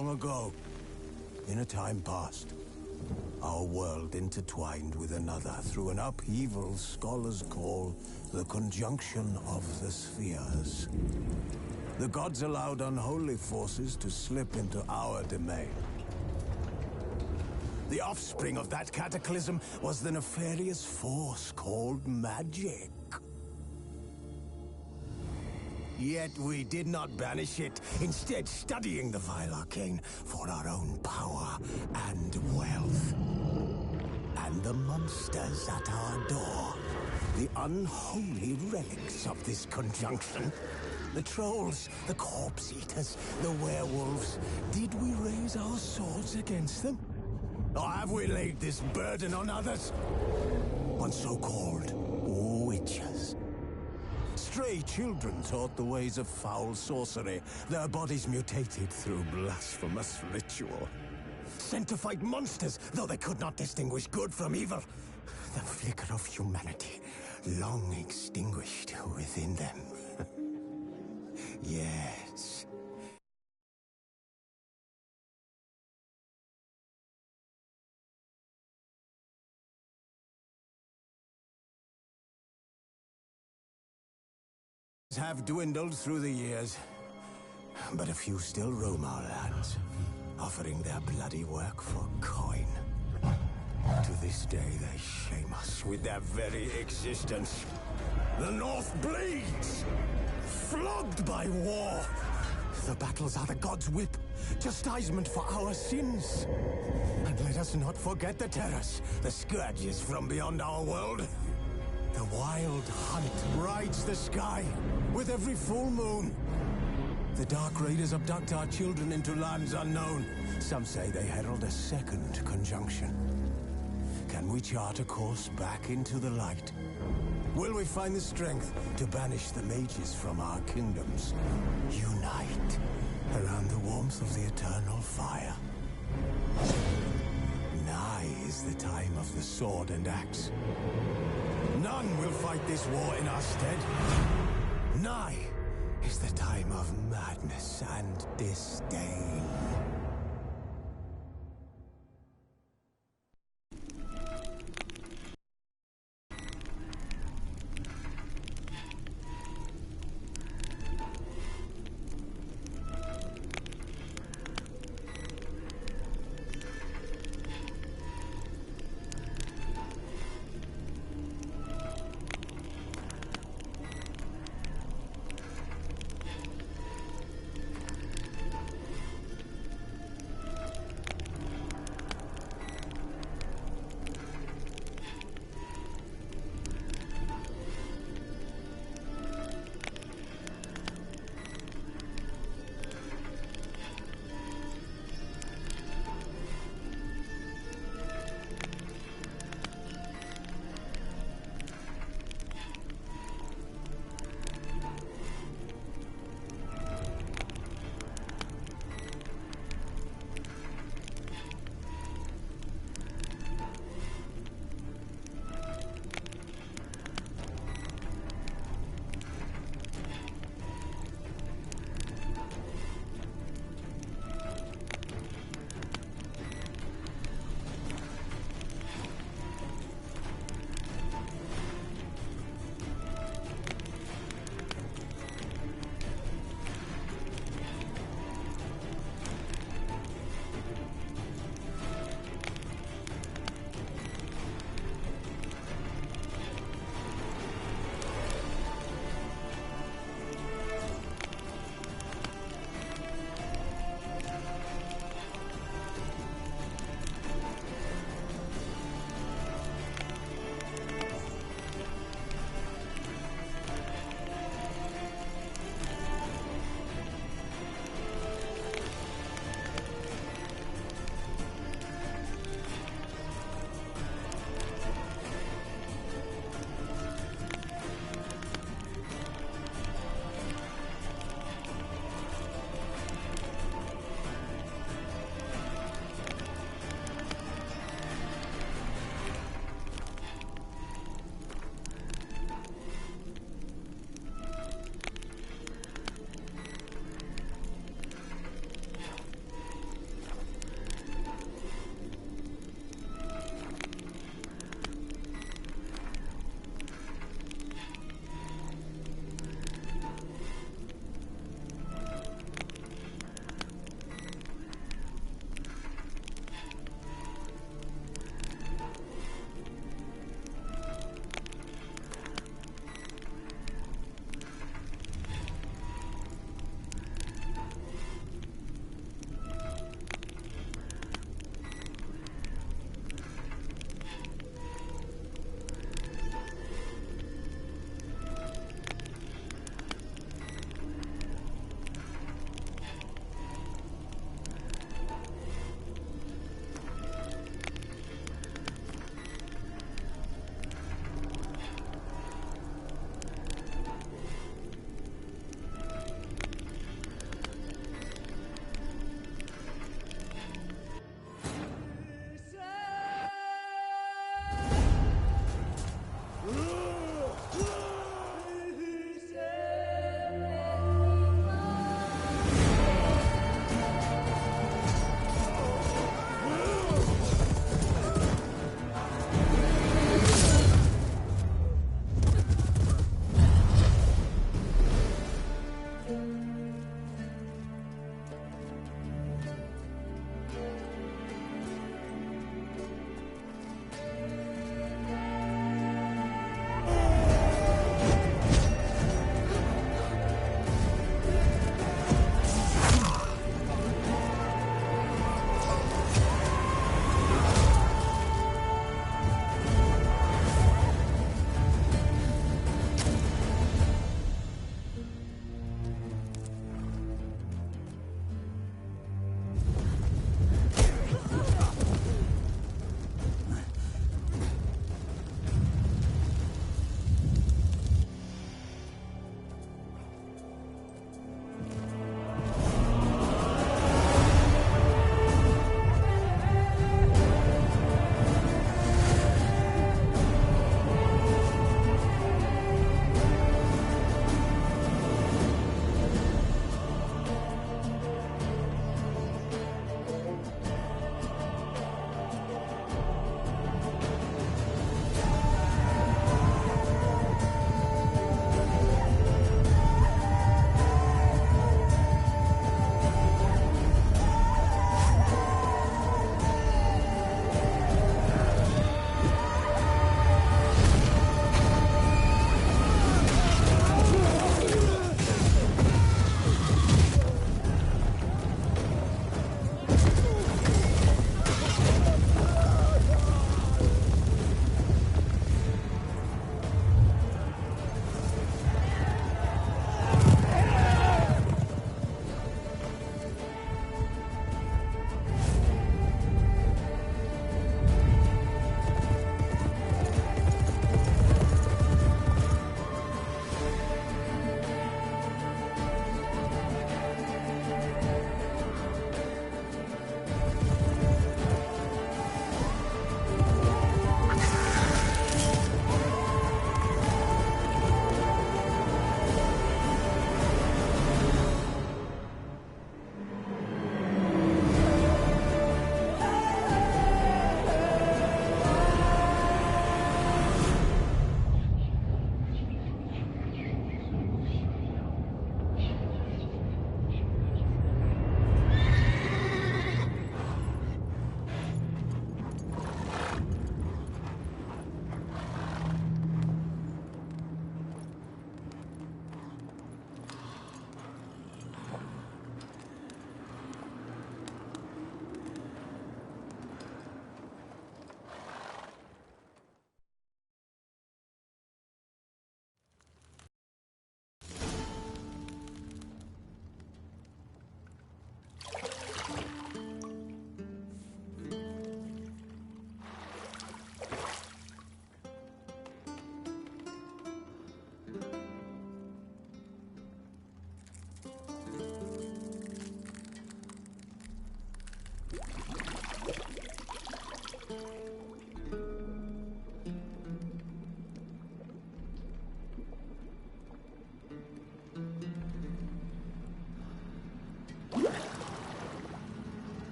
long ago, in a time past, our world intertwined with another through an upheaval scholars call the conjunction of the spheres. The gods allowed unholy forces to slip into our domain. The offspring of that cataclysm was the nefarious force called magic. Yet we did not banish it, instead studying the vile arcane for our own power and wealth. And the monsters at our door, the unholy relics of this conjunction. The trolls, the corpse eaters, the werewolves. Did we raise our swords against them? Or have we laid this burden on others? On so-called witches. Stray children taught the ways of foul sorcery, their bodies mutated through blasphemous ritual. Sent to fight monsters, though they could not distinguish good from evil. The flicker of humanity, long extinguished within them. Yes. Have dwindled through the years, but a few still roam our lands, offering their bloody work for coin. To this day, they shame us with their very existence. The North bleeds, flogged by war. The battles are the gods' whip, chastisement for our sins. And let us not forget the terrors, the scourges from beyond our world. The wild hunt rides the sky with every full moon. The Dark Raiders abduct our children into lands unknown. Some say they herald a second conjunction. Can we chart a course back into the light? Will we find the strength to banish the mages from our kingdoms? Unite around the warmth of the eternal fire. Nigh is the time of the sword and axe. None will fight this war in our stead. Nigh is the time of madness and disdain.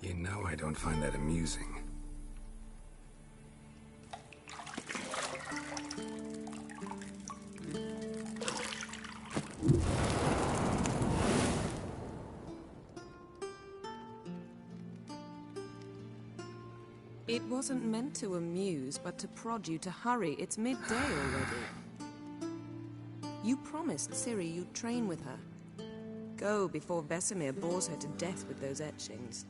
You know I don't find that amusing. It wasn't meant to amuse, but to prod you to hurry. It's midday already. You promised Ciri you'd train with her. Go before Vesemir bores her to death with those etchings.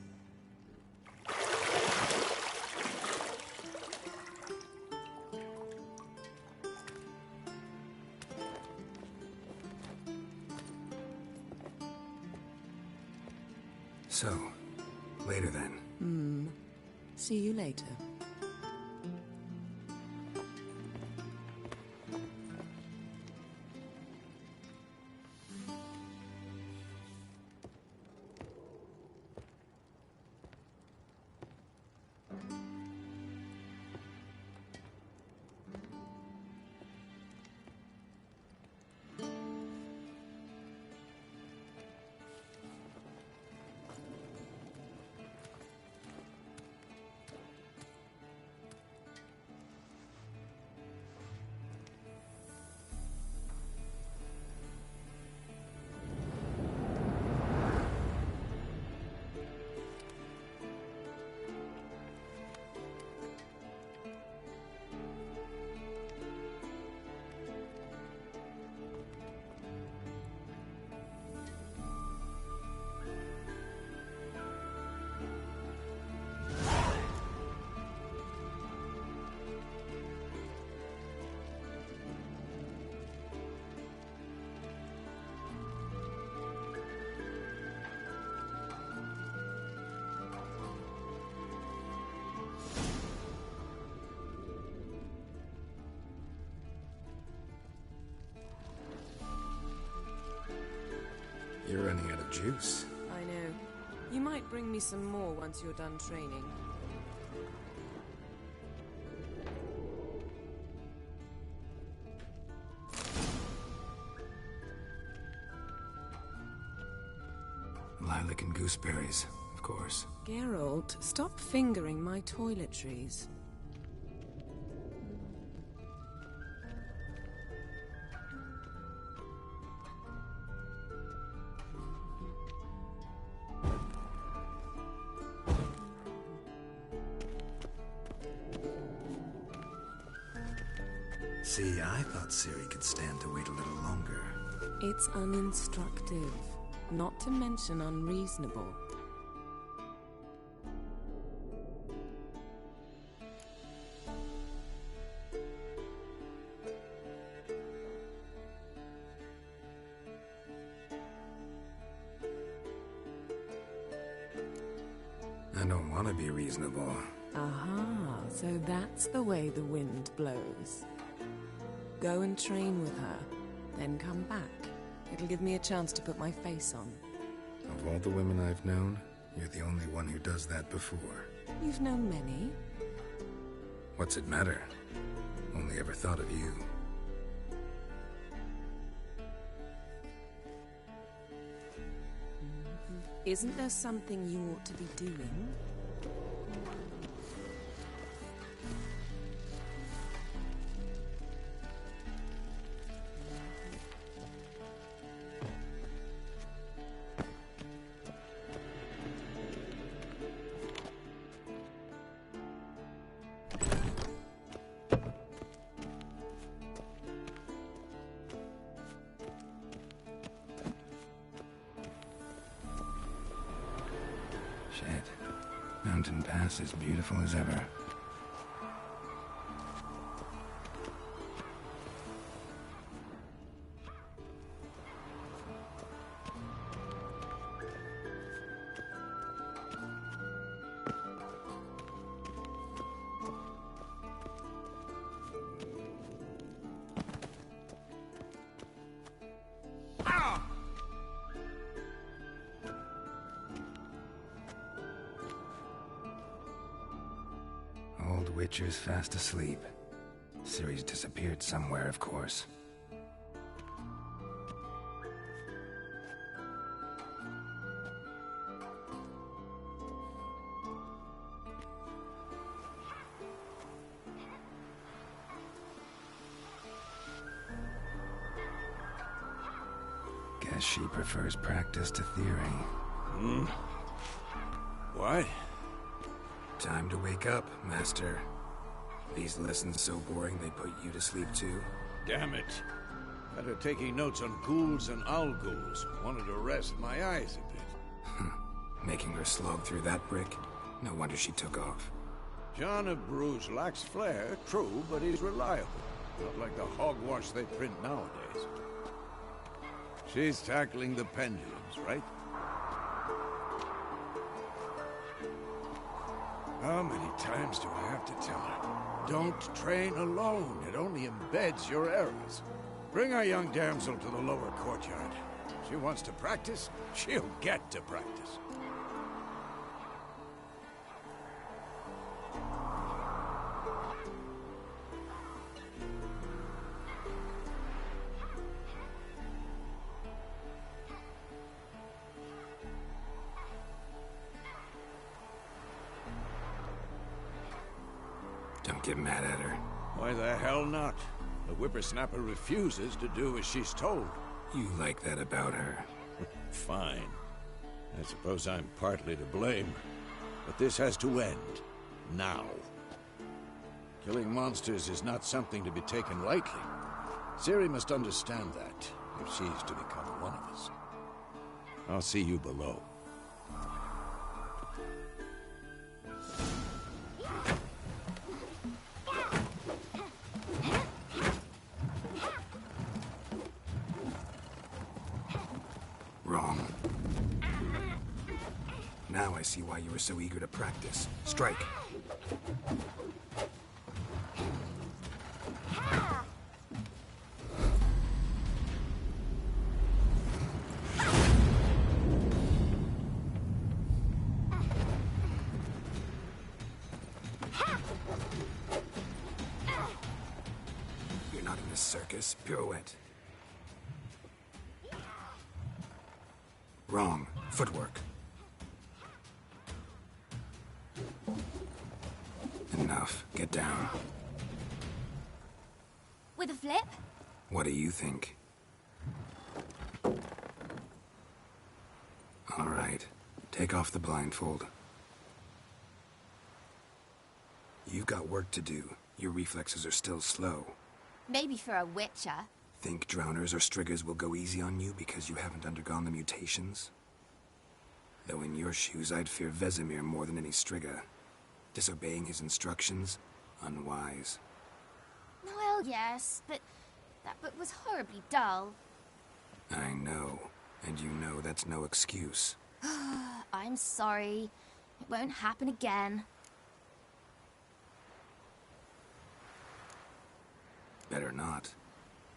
So, later then. See you later. You're running out of juice. I know. You might bring me some more once you're done training. Lilac and gooseberries, of course. Geralt, stop fingering my toiletries. See, I thought Ciri could stand to wait a little longer. It's uninstructive, not to mention unreasonable. I don't want to be reasonable. Aha, so that's the way the wind blows. Go and train with her, then come back. It'll give me a chance to put my face on. Of all the women I've known, you're the only one who does that before. You've known many. What's it matter? Only ever thought of you. Isn't there something you ought to be doing? Shit. Mountain Pass is beautiful as ever. Witcher's fast asleep. Ciri's disappeared somewhere, of course. Guess she prefers practice to theory. What? Time to wake up, Master. These lessons so boring they put you to sleep too? Damn it. Had her taking notes on ghouls and owl ghouls. Wanted to rest my eyes a bit. Making her slog through that brick? No wonder she took off. John of Bruges lacks flair, true, but he's reliable. Not like the hogwash they print nowadays. She's tackling the pendulums, right? How many times do I have to tell her? Don't train alone. It only embeds your errors. Bring our young damsel to the lower courtyard. If she wants to practice, she'll get to practice. Don't get mad at her. Why the hell not? The whippersnapper refuses to do as she's told. You like that about her. Fine. I suppose I'm partly to blame. But this has to end. Now. Killing monsters is not something to be taken lightly. Ciri must understand that, if she's to become one of us. I'll see you below. Wrong. Now I see why you were so eager to practice. Strike. You're not in a circus. Pirouette. Wrong. Footwork. Enough. Get down. With a flip? What do you think? All right. Take off the blindfold. You've got work to do. Your reflexes are still slow. Maybe for a witcher. Think drowners or striggers will go easy on you because you haven't undergone the mutations? Though in your shoes, I'd fear Vesemir more than any strigger. Disobeying his instructions? Unwise. Well, yes, but that book was horribly dull. I know. And you know that's no excuse. I'm sorry. It won't happen again. Better not.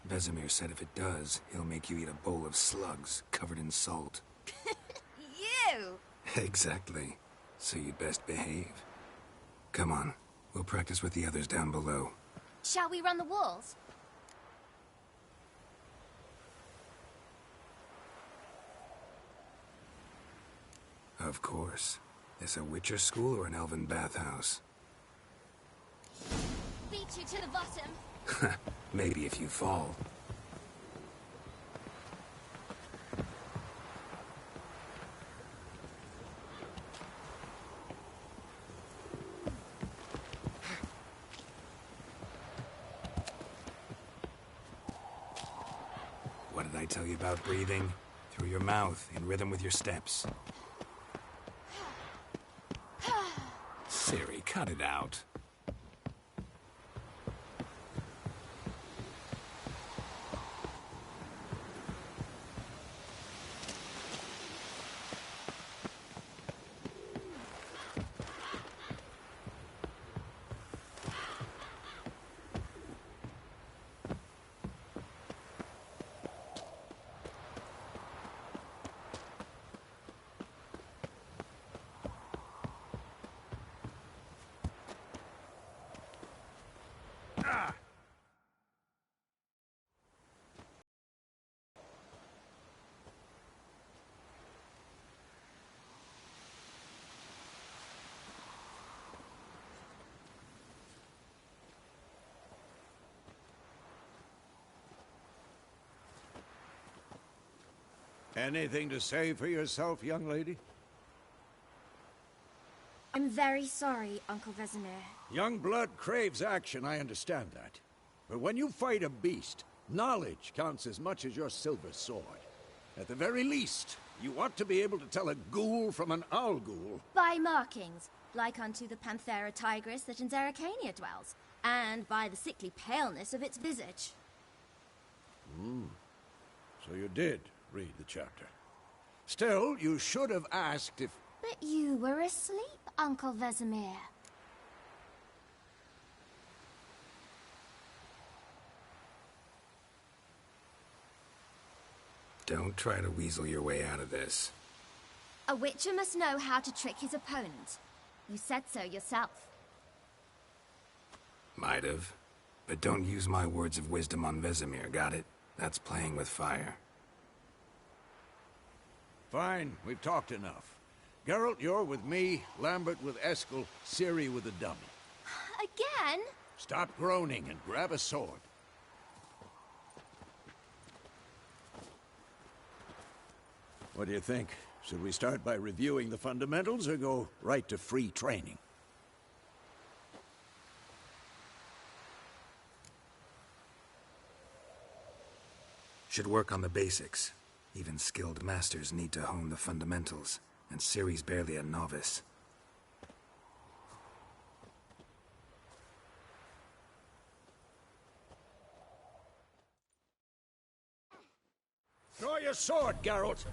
Vesemir said if it does, he'll make you eat a bowl of slugs covered in salt. You! Exactly. So you'd best behave. Come on. We'll practice with the others down below. Shall we run the walls? Of course. This a Witcher school or an elven bathhouse? Beat you to the bottom. Maybe if you fall. What did I tell you about breathing? Through your mouth, in rhythm with your steps. Ciri, cut it out. Anything to say for yourself, young lady? I'm very sorry, Uncle Vesemir. Young blood craves action, I understand that. But when you fight a beast, knowledge counts as much as your silver sword. At the very least, you ought to be able to tell a ghoul from an owl ghoul. By markings, like unto the Panthera tigris that in Zerrikania dwells, and by the sickly paleness of its visage. So you did read the chapter. Still, you should have asked if... But you were asleep, Uncle Vesemir. Don't try to weasel your way out of this. A witcher must know how to trick his opponent. You said so yourself. Might have. But don't use my words of wisdom on Vesemir, got it? That's playing with fire. Fine, we've talked enough. Geralt, you're with me, Lambert with Eskel, Ciri with the dummy. Again? Stop groaning and grab a sword. What do you think? Should we start by reviewing the fundamentals or go right to free training? Should work on the basics. Even skilled masters need to hone the fundamentals, and Ciri's barely a novice. Draw your sword, Geralt!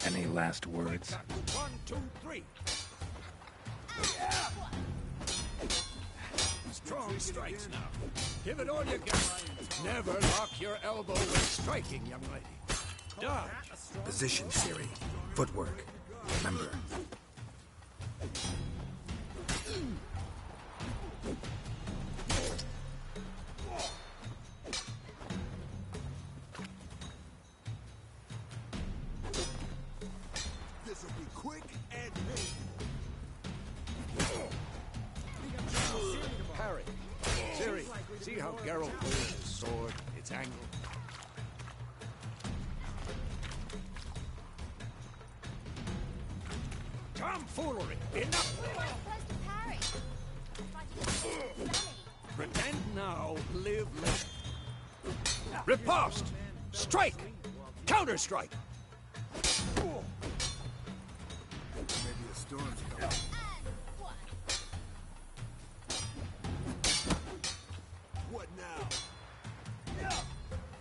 Any last words? 1, 2, 3. Strong strikes now. Give it all you got. Never lock your elbow when striking, young lady. Dodge. Position, Ciri. Footwork. Remember. This'll be quick and Parry. Ciri, see how Geralt holds his sword, its angle? Tomfoolery! Enough! Pretend now, live later. Riposte! Strike! Counter-strike! maybe a storm's coming. What now?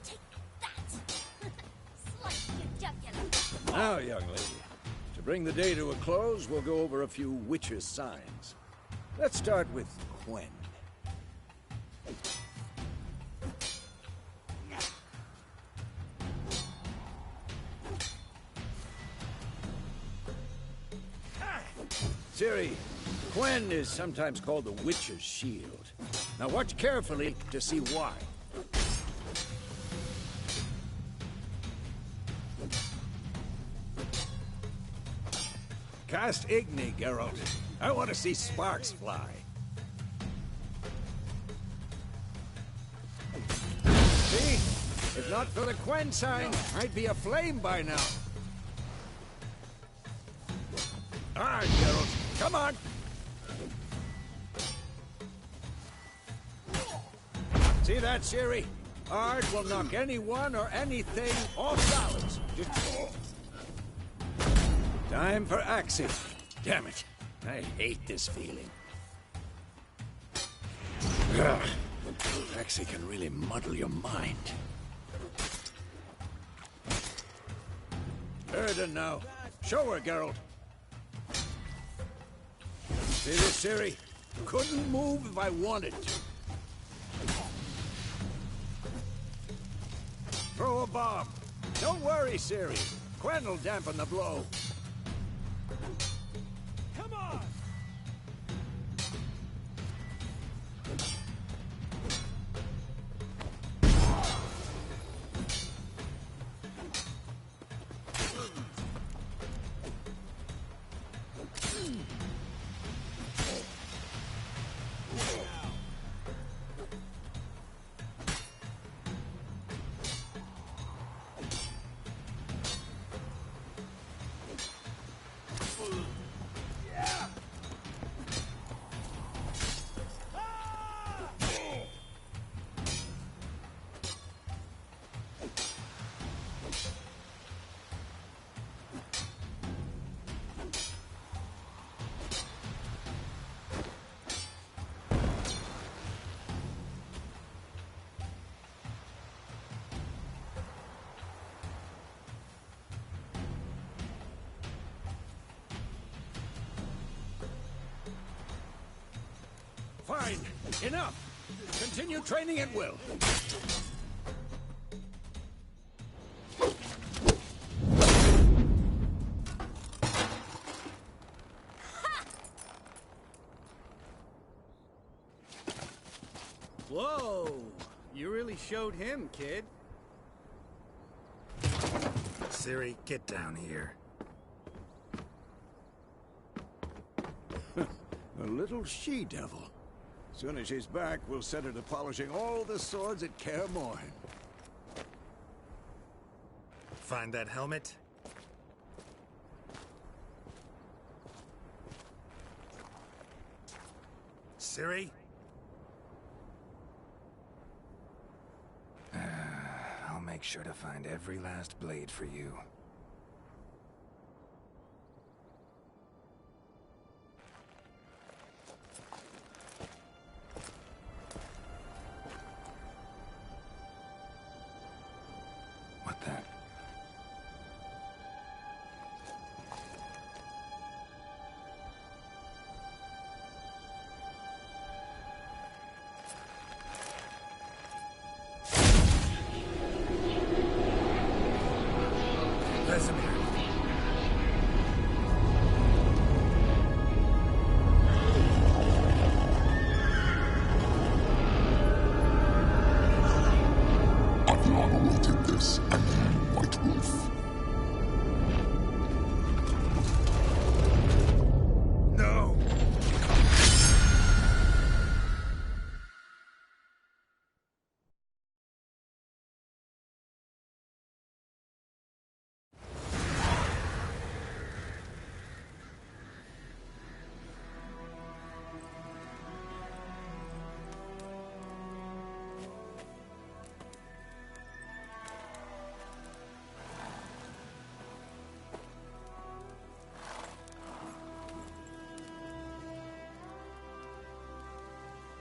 Take that! Slice your jugular. Now, young lady, to bring the day to a close, we'll go over a few witches' signs. Let's start with Quen. Ciri, Quen is sometimes called the Witch's Shield. Now watch carefully to see why. Cast Igni, Geralt. I want to see sparks fly. See? If not for the Quen sign, I'd be aflame by now. All right, Geralt, come on! See that, Ciri? Art will knock anyone or anything off balance. Time for axing. Damn it. I hate this feeling. Axie can really muddle your mind. Erden now. Show her, Geralt. See this, Ciri? Couldn't move if I wanted to. Throw a bomb. Don't worry, Ciri. Quen will dampen the blow. Come on! Fine. Enough. Continue training at will. Whoa! You really showed him, kid. Ciri, get down here. A little she-devil. Soon as she's back, we'll set her to polishing all the swords at Kaer Morhen. Find that helmet? Ciri? I'll make sure to find every last blade for you. What the? Vesemir. Adriana awaited this, and you, White Wolf. No!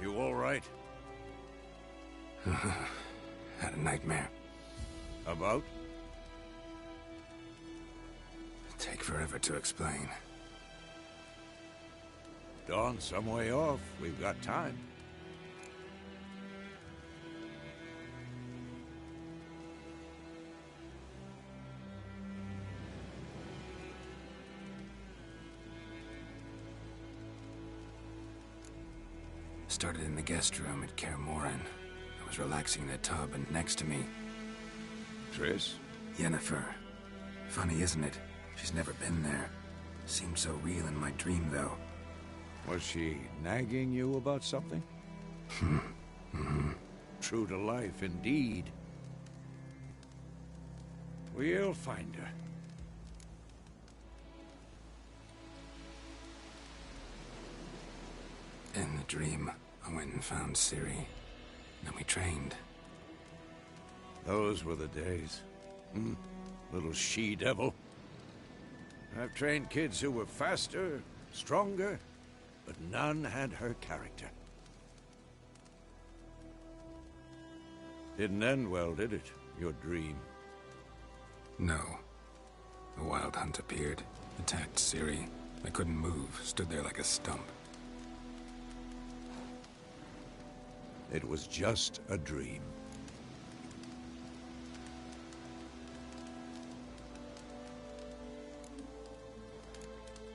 You all right? Had a nightmare. About? Take forever to explain. Dawn's some way off. We've got time. Started in the guest room at Kaer Morhen. I was relaxing in a tub, and next to me, Triss? Yennefer. Funny, isn't it? She's never been there. Seemed so real in my dream, though. Was she nagging you about something? True to life, indeed. We'll find her. In the dream, I went and found Ciri. Then we trained. Those were the days. Little she-devil. I've trained kids who were faster, stronger, but none had her character. Didn't end well, did it? Your dream? No. A wild hunt appeared, attacked Ciri. I couldn't move, stood there like a stump. It was just a dream.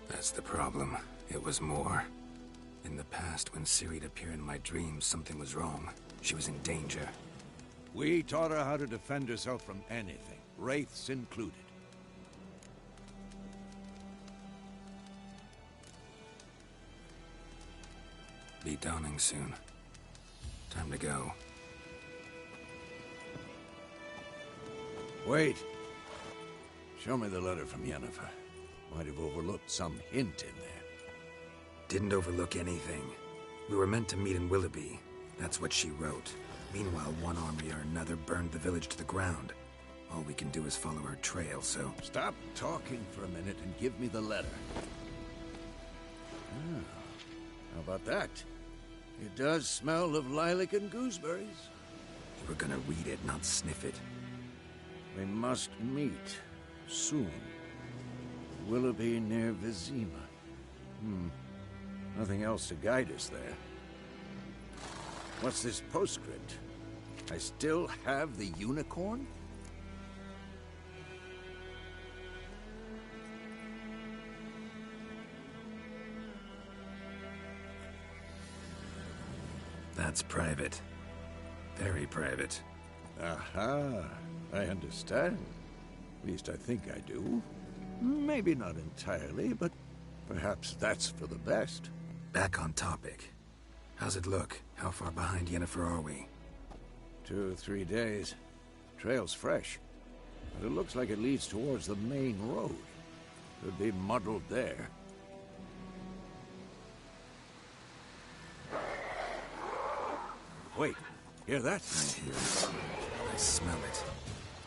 That's the problem. It was more. In the past, when Ciri'd appear in my dreams, something was wrong. She was in danger. We taught her how to defend herself from anything, wraiths included. Be dawning soon. Time to go. Wait. Show me the letter from Yennefer. Might have overlooked some hint in there. Didn't overlook anything. We were meant to meet in Willoughby. That's what she wrote. Meanwhile, one army or another burned the village to the ground. All we can do is follow her trail, so... Stop talking for a minute and give me the letter. Ah, how about that? It does smell of lilac and gooseberries. You were gonna read it, not sniff it. We must meet. Soon. Willoughby near Vizima. Nothing else to guide us there. What's this postscript? I still have the unicorn? That's private. Very private. Aha, I understand. At least I think I do. Maybe not entirely, but perhaps that's for the best. Back on topic. How's it look? How far behind Yennefer are we? 2 or 3 days. Trail's fresh. But it looks like it leads towards the main road. Could be muddled there. Wait, hear that? I hear it. I smell it.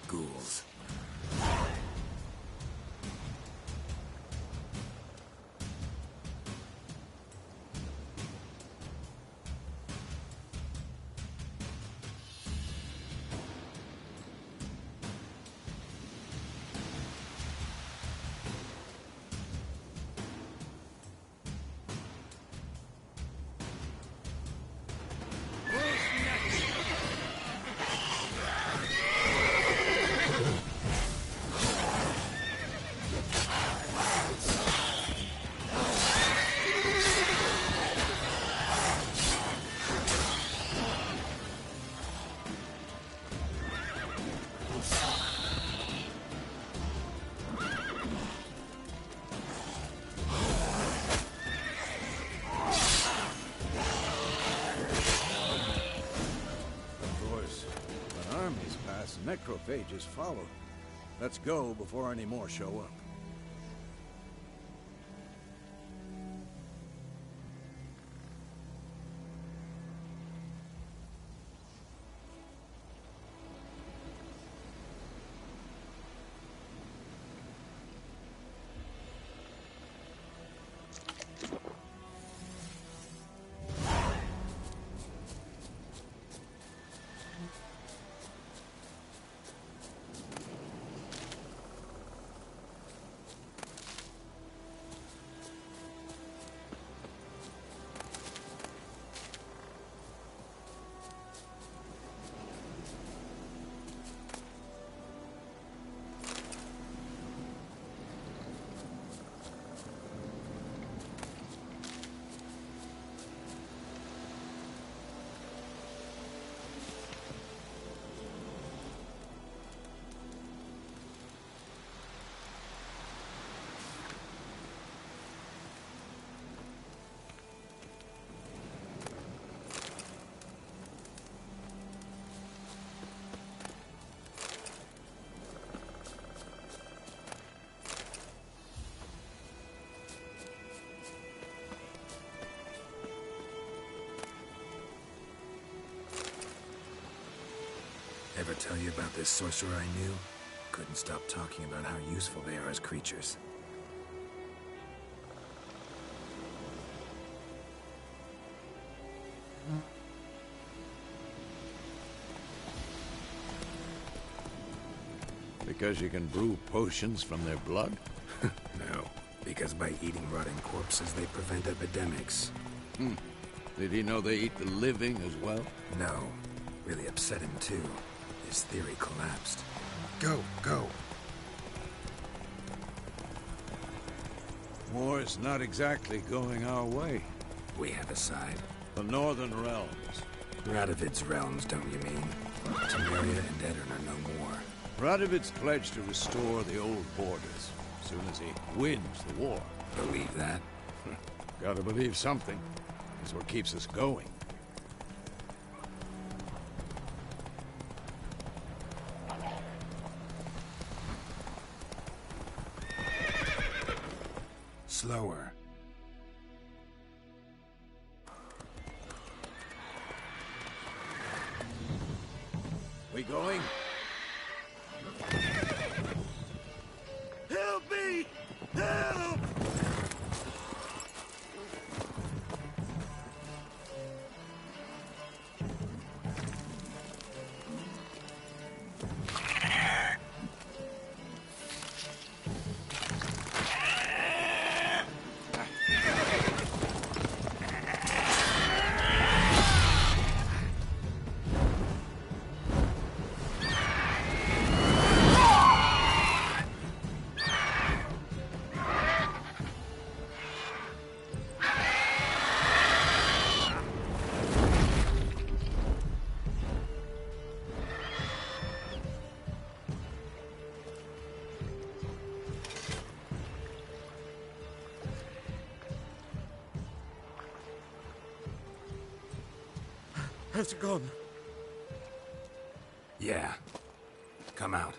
Ghouls. Necrophages follow. Let's go before any more show up. tell you about this sorcerer I knew, couldn't stop talking about how useful they are as creatures. Because you can brew potions from their blood? No, because by eating rotting corpses, they prevent epidemics. Did he know they eat the living as well? No. Really upset him, too. His theory collapsed. Go, go. War's not exactly going our way. We have a side. The Northern Realms. Radovid's realms, don't you mean? Temeria and Edirn are no more. Radovid's pledged to restore the old borders, as soon as he wins the war. Believe that? Gotta believe something. It's what keeps us going. Slower. We going? Help me! Help! Has it gone? Yeah. Come out.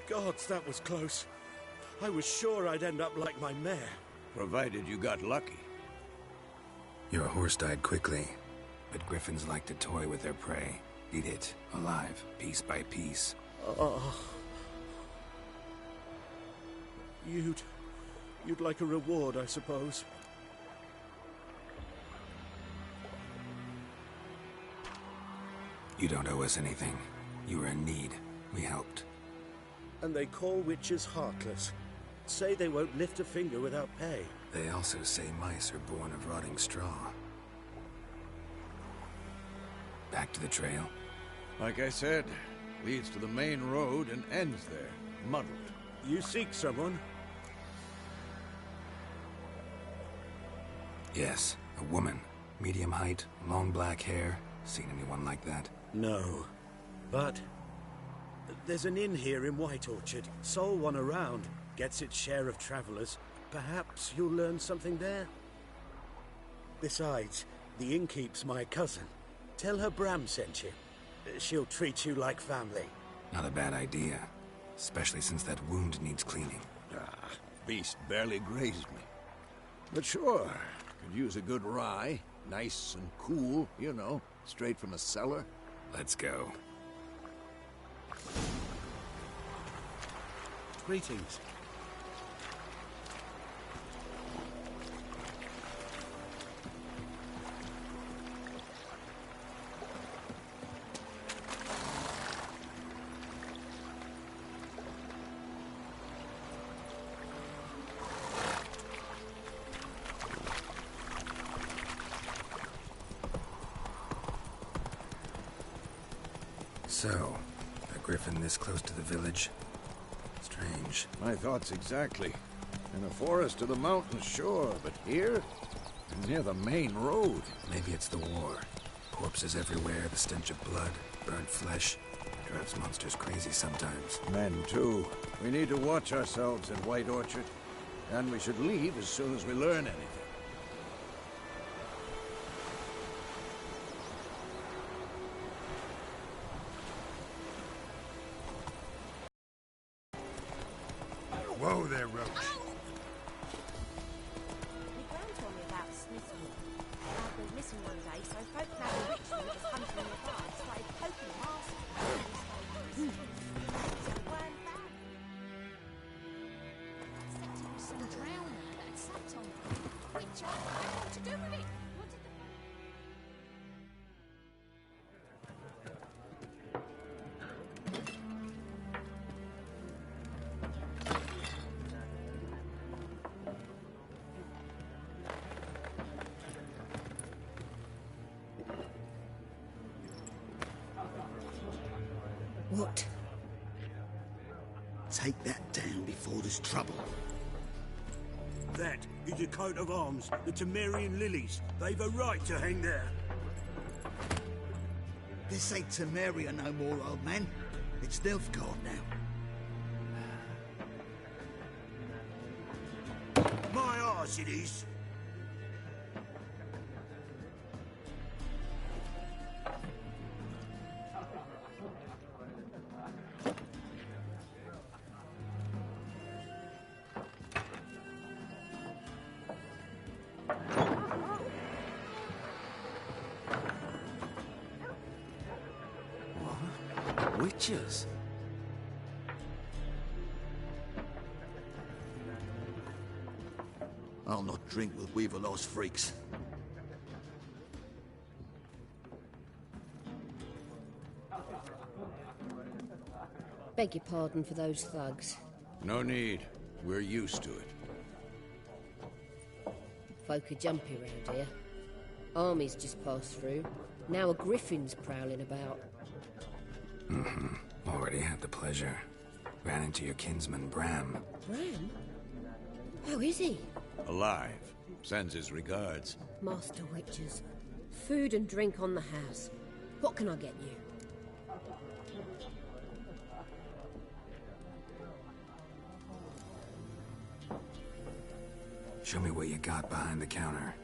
Gods, that was close. I was sure I'd end up like my mare. Provided you got lucky. Your horse died quickly, but griffins like to toy with their prey. Eat it, alive, piece by piece. You'd like a reward, I suppose. You don't owe us anything. You were in need. We helped. And they call witches heartless. Say they won't lift a finger without pay. They also say mice are born of rotting straw. Back to the trail? Like I said, leads to the main road and ends there, muddled. You seek someone? Yes, a woman. Medium height, long black hair. Seen anyone like that? No. But there's an inn here in White Orchard. Sole one around. Gets its share of travelers. Perhaps you'll learn something there? Besides, the innkeep's my cousin. Tell her Bram sent you. She'll treat you like family. Not a bad idea. Especially since that wound needs cleaning. Beast barely grazed me. But sure, could use a good rye. Nice and cool, you know, straight from a cellar. Let's go. Greetings. So, a griffin this close to the village? Strange. My thoughts exactly. In a forest to the mountains, sure, but here? Near the main road. Maybe it's the war. Corpses everywhere, the stench of blood, burnt flesh. Drives monsters crazy sometimes. Men, too. We need to watch ourselves in White Orchard. And we should leave as soon as we learn anything. Whoa there, Roach. missing one day, so folk now the ritual was hunting nearby, started poking masks. Weren't found. Said it was some drowner that had slept on them. Which had nothing to do with it. What did the... What? Take that down before there's trouble. That is a coat of arms, the Temerian lilies. They've a right to hang there. This ain't Temeria no more, old man. It's Nilfgaard now. My arse it is. Witches? I'll not drink with Weaverlost freaks. Beg your pardon for those thugs. No need. We're used to it. Folk are jumpy round here. Armies just passed through. Now a griffin's prowling about. Already had the pleasure. Ran into your kinsman, Bram. Bram? How is he? Alive. Sends his regards. Master Witches. Food and drink on the house. What can I get you? Show me what you got behind the counter.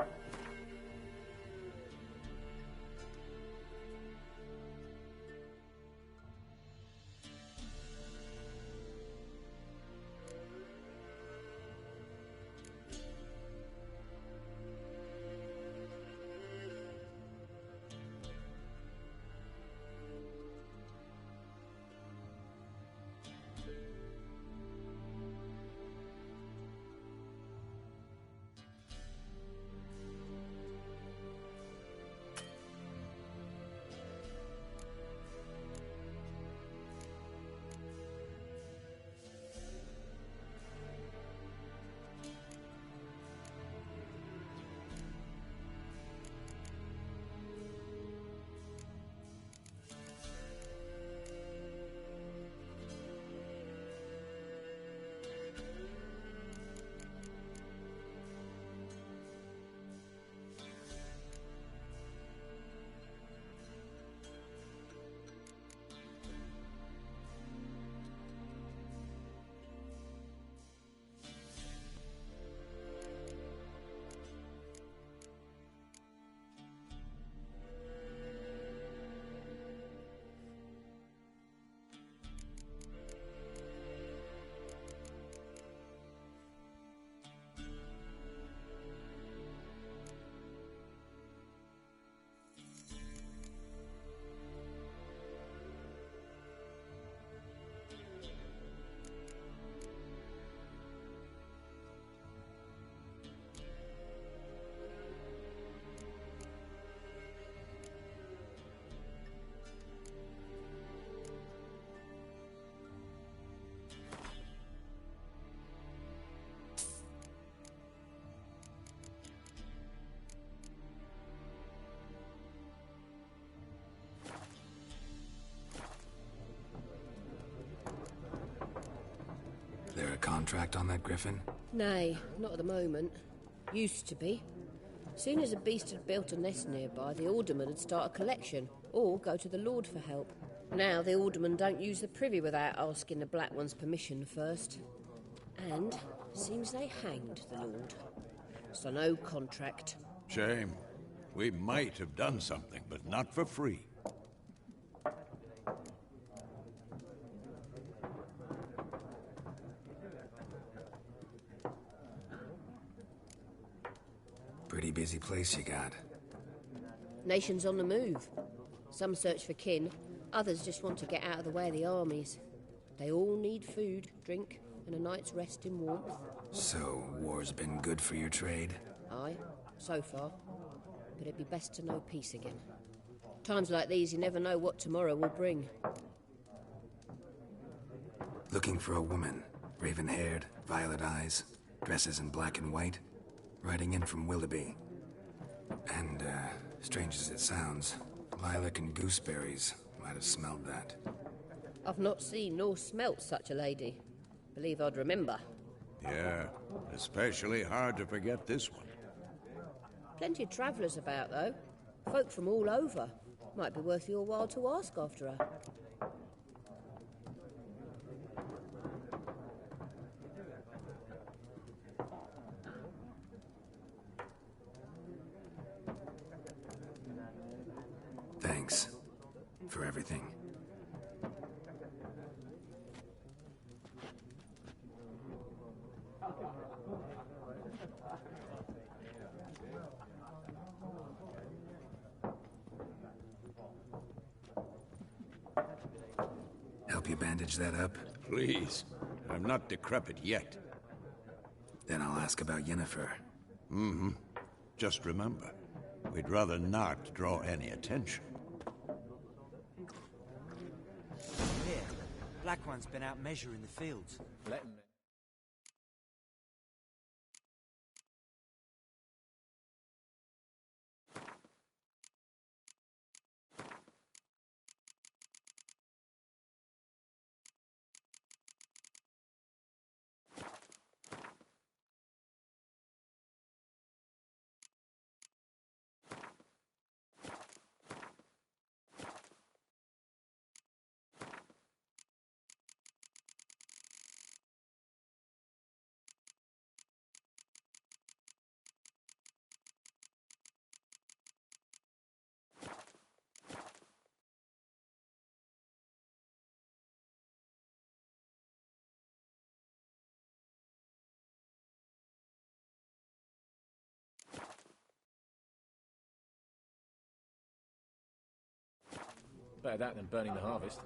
There a contract on that griffin? Nay, not at the moment. Used to be. Soon as a beast had built a nest nearby, the alderman would start a collection, or go to the Lord for help. Now the aldermen don't use the privy without asking the Black One's permission first. And seems they hanged the Lord. So no contract. Shame. We might have done something, but not for free. Pretty busy place you got. Nations on the move. Some search for kin, others just want to get out of the way of the armies. They all need food, drink, and a night's rest in warmth. So, war's been good for your trade? Aye, so far. But it'd be best to know peace again. Times like these, you never know what tomorrow will bring. Looking for a woman. Raven-haired, violet eyes, dresses in black and white. Riding in from Willoughby. And, strange as it sounds, lilac and gooseberries might have smelled that. I've not seen nor smelt such a lady. Believe I'd remember. Yeah, especially hard to forget this one. Plenty of travellers about, though. Folk from all over. Might be worth your while to ask after her. Thanks for everything. Help you bandage that up? Please. I'm not decrepit yet. Then I'll ask about Yennefer. Mm-hmm. Just remember, we'd rather not draw any attention. Here, Black One's been out measuring the fields. Let him... Better that than burning the harvest.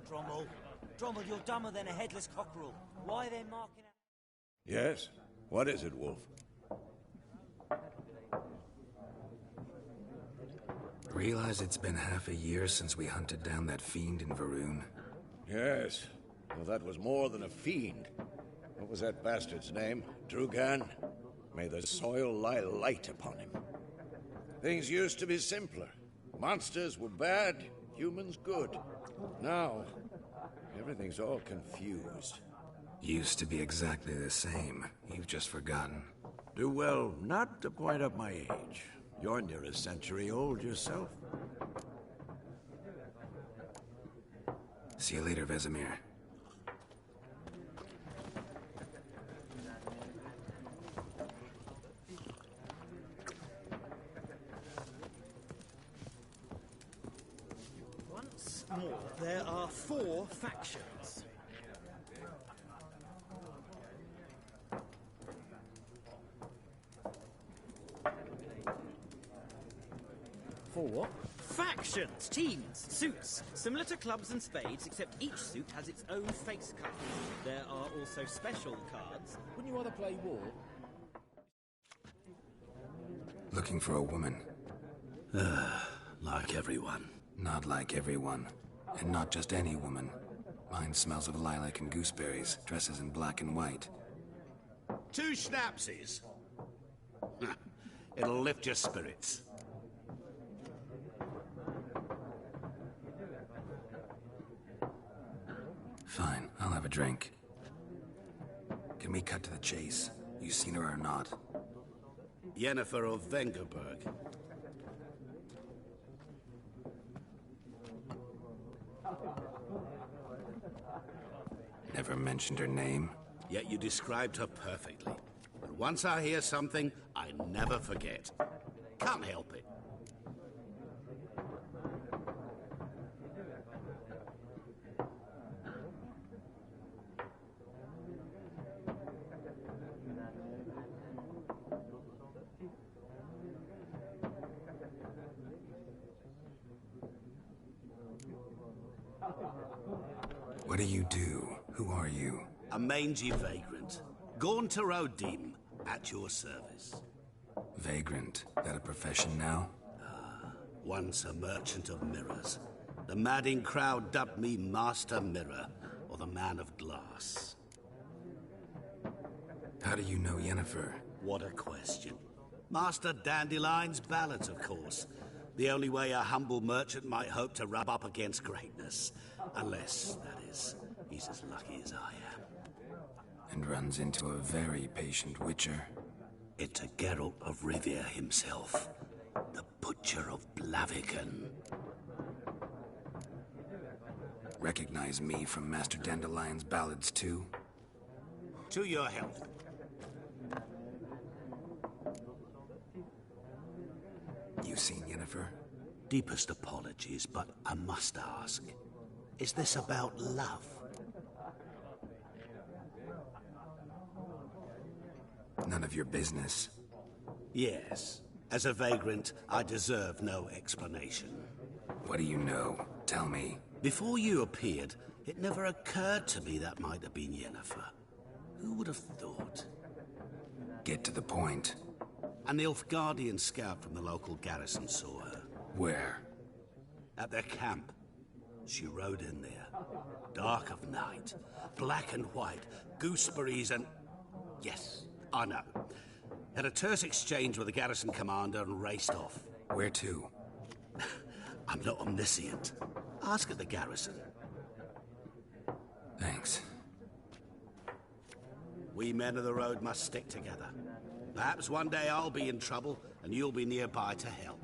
Drommel. Drommel, you're dumber than a headless cockerel. Why are they marking out... Yes? What is it, Wolf? Realize it's been half a year since we hunted down that fiend in Varun? Yes. Well, that was more than a fiend. What was that bastard's name? Drugan? May the soil lie light upon him. Things used to be simpler. Monsters were bad, humans good. Now, everything's all confused. Used to be exactly the same. You've just forgotten. Do well not to point up my age. You're near a century old yourself. See you later, Vesemir. Once more, there are 4 factions. For what? Factions, teams, suits, similar to clubs and spades, except each suit has its own face card. There are also special cards. Wouldn't you rather play war? Looking for a woman. Like everyone. Not like everyone. And not just any woman. Mine smells of lilac and gooseberries, dresses in black and white. 2 schnapsies. It'll lift your spirits. Fine, I'll have a drink. Can we cut to the chase? You seen her or not? Yennefer of Vengerberg. Never mentioned her name. Yet you described her perfectly. And once I hear something, I never forget. Can't help it. What do you do? Who are you? A mangy vagrant. Gaunter O'Dim, at your service. Vagrant. That a profession now? Once a merchant of mirrors. The madding crowd dubbed me Master Mirror, or the Man of Glass. How do you know Yennefer? What a question. Master Dandelion's ballads, of course. The only way a humble merchant might hope to rub up against greatness. Unless, that is, he's as lucky as I am. And runs into a very patient witcher. Into Geralt of Rivia himself. The Butcher of Blaviken. Recognize me from Master Dandelion's ballads, too? To your health. You seen Yennefer? Deepest apologies, but I must ask. Is this about love? None of your business. Yes. As a vagrant, I deserve no explanation. What do you know? Tell me. Before you appeared, it never occurred to me that might have been Yennefer. Who would have thought? Get to the point. An Nilfgaardian scout from the local garrison saw her. Where? At their camp. She rode in there. Dark of night. Black and white. Gooseberries and... Yes, I know. Had a terse exchange with the garrison commander and raced off. Where to? I'm not omniscient. Ask at the garrison. Thanks. We men of the road must stick together. Perhaps one day I'll be in trouble, and you'll be nearby to help.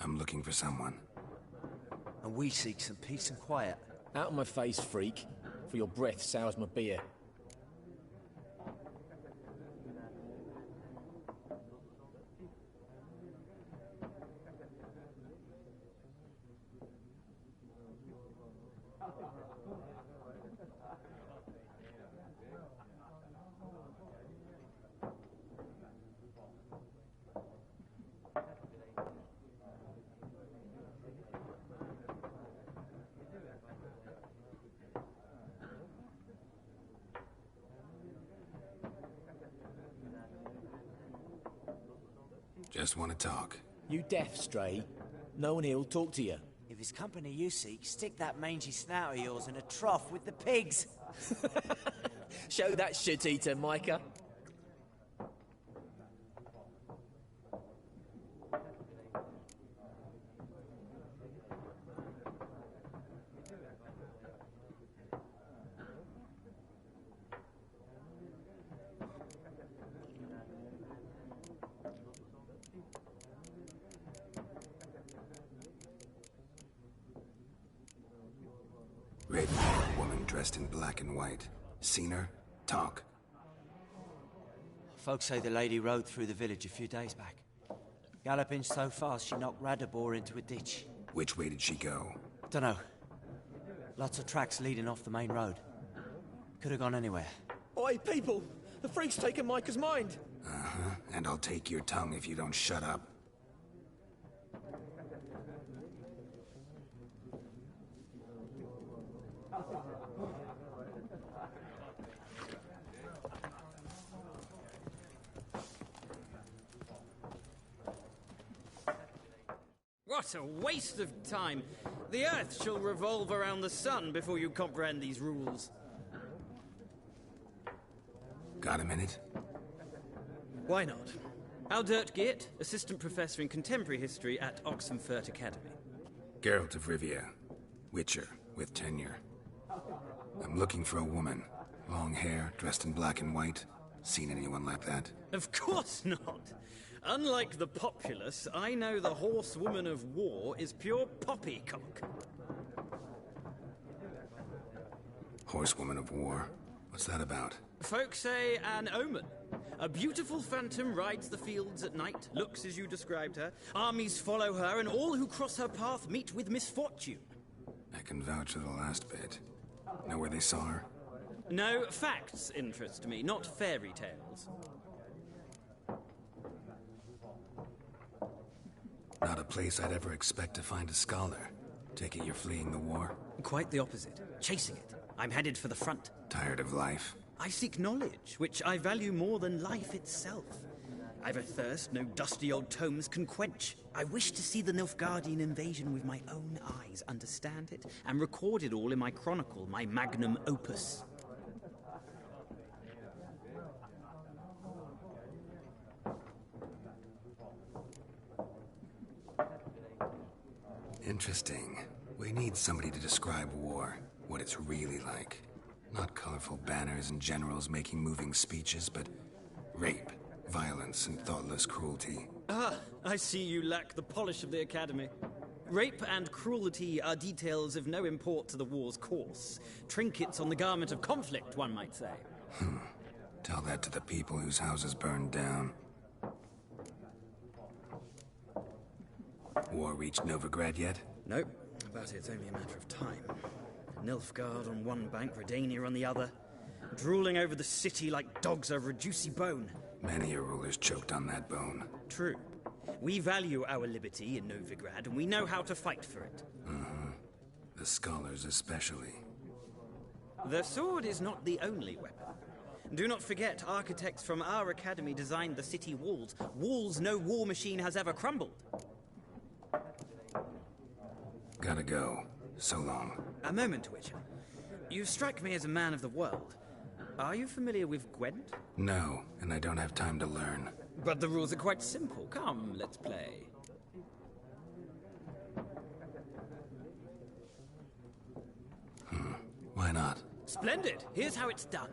I'm looking for someone. And we seek some peace and quiet. Out of my face, freak. For your breath sours my beer. Just want to talk. You deaf, Stray? No one here'll talk to you. If it's company you seek, stick that mangy snout of yours in a trough with the pigs. Show that shit-eater, Micah. Red-haired woman dressed in black and white. Seen her? Talk. Folks say the lady rode through the village a few days back. Galloping so fast she knocked Radabor into a ditch. Which way did she go? Dunno. Lots of tracks leading off the main road. Could have gone anywhere. Oi, people! The freak's taken Micah's mind! Uh-huh. And I'll take your tongue if you don't shut up. What a waste of time! The Earth shall revolve around the sun before you comprehend these rules. Got a minute? Why not? Aldert Geert, Assistant Professor in Contemporary History at Oxenfurt Academy. Geralt of Rivia. Witcher, with tenure. I'm looking for a woman. Long hair, dressed in black and white. Seen anyone like that? Of course not! Unlike the populace, I know the horsewoman of war is pure poppycock. Horsewoman of war? What's that about? Folks say an omen. A beautiful phantom rides the fields at night, looks as you described her. Armies follow her, and all who cross her path meet with misfortune. I can vouch for the last bit. Know where they saw her? No, facts interest me, not fairy tales. Not a place I'd ever expect to find a scholar. Take it you're fleeing the war? Quite the opposite. Chasing it. I'm headed for the front. Tired of life? I seek knowledge, which I value more than life itself. I've a thirst no dusty old tomes can quench. I wish to see the Nilfgaardian invasion with my own eyes, understand it, and record it all in my chronicle, my magnum opus. Interesting. We need somebody to describe war, what it's really like. Not colorful banners and generals making moving speeches, but rape, violence, and thoughtless cruelty. Ah, I see you lack the polish of the Academy. Rape and cruelty are details of no import to the war's course. Trinkets on the garment of conflict, one might say. Tell that to the people whose houses burned down. War reached Novigrad yet? Nope, but it's only a matter of time. Nilfgaard on one bank, Redania on the other. Drooling over the city like dogs over a juicy bone. Many a ruler's choked on that bone. True. We value our liberty in Novigrad, and we know how to fight for it. The scholars especially. The sword is not the only weapon. Do not forget, architects from our academy designed the city walls. Walls no war machine has ever crumbled. Gotta go. So long. A moment, Witcher. You strike me as a man of the world. Are you familiar with Gwent? No, and I don't have time to learn. But the rules are quite simple. Come, let's play. Why not? Splendid! Here's how it's done.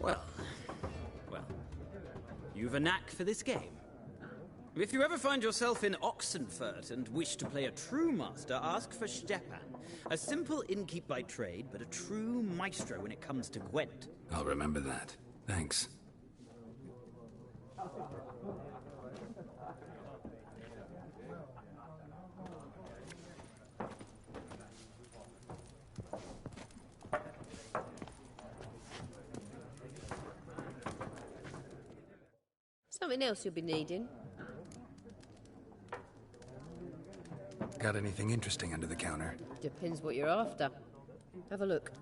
Well, you've a knack for this game. If you ever find yourself in Oxenfurt and wish to play a true master, ask for Stepan. A simple innkeep by trade, but a true maestro when it comes to Gwent. I'll remember that. Thanks. Something else you'll be needing? Got anything interesting under the counter? Depends what you're after. Have a look.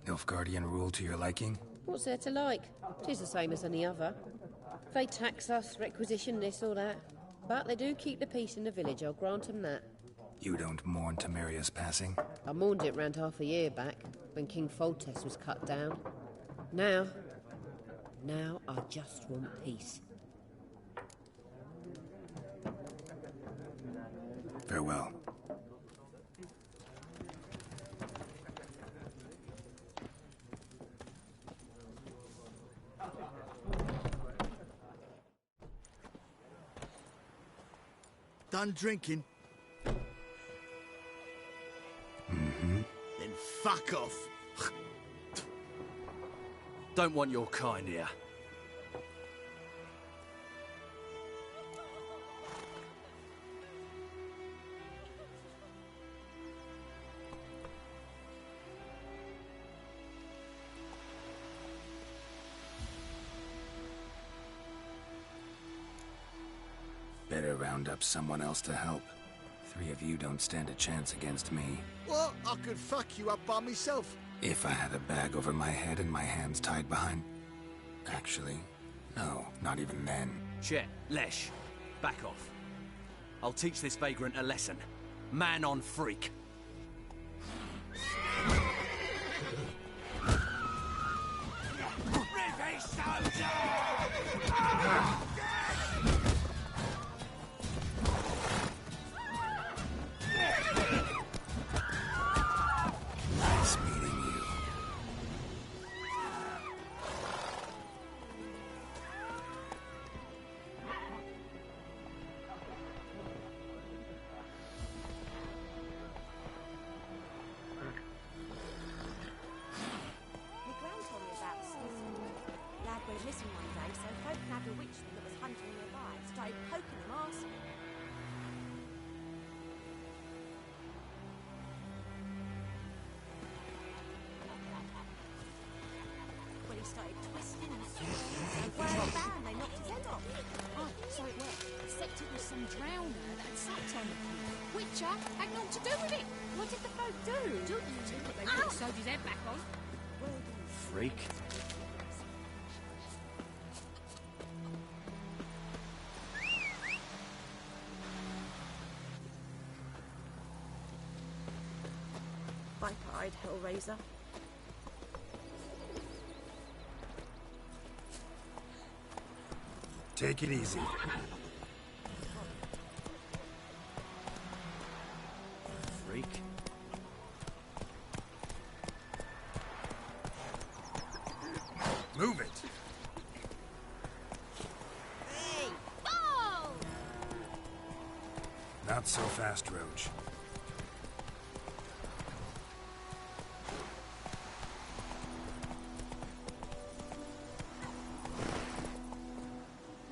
Nilfgaardian rule to your liking? What's there to like? 'Tis the same as any other. They tax us, requisition this or that. But they do keep the peace in the village, I'll grant 'em that. You don't mourn Temeria's passing? I mourned it round half a year back, when King Foltest was cut down. Now I just want peace. Farewell. Done drinking? Mm-hmm. Then fuck off. Don't want your kind here. Better round up someone else to help. 3 of you don't stand a chance against me. What? I could fuck you up by myself. If I had a bag over my head and my hands tied behind... Actually, no, not even then. Chet, Lesh, back off. I'll teach this vagrant a lesson. Man on freak. Nice meeting you. My gran told me about this. Lad went missing one day, so folk nabbed a witchman that was hunting nearby. Started poking him, asking. When he started twisting and swinging, and word bam, they knocked his head off. Oh, so it was. Except it was some drowner that had sucked on the Witcher had naught to do with it. What did the folk do? But they put sewed his head back on. Freak. Viper-eyed Hellraiser. Take it easy. Freak. Move it. Hey! Oh! Not so fast, Roach.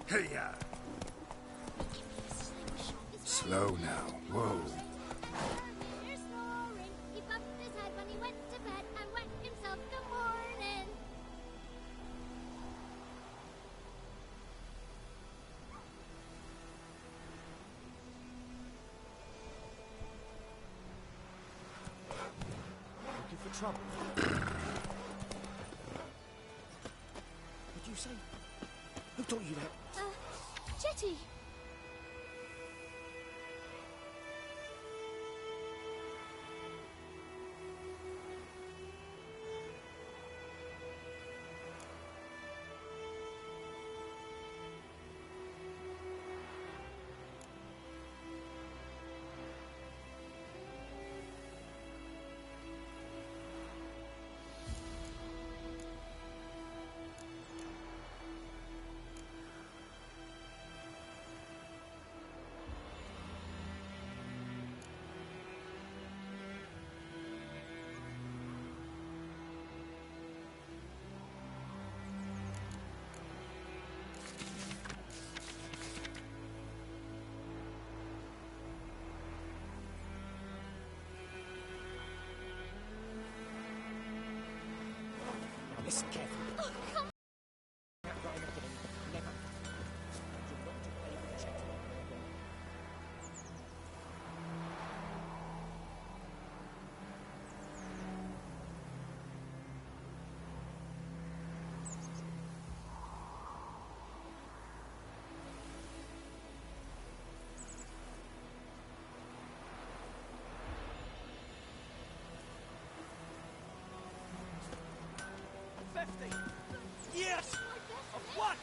Hey-ya! Slow now. Whoa. You're snoring. He bumped his head when he went to bed and wet himself the morning. Looking for trouble? What'd you say? Who taught you that? Jetty! Listen carefully. Oh, come Never. You're not to play with Chetty. Years of what?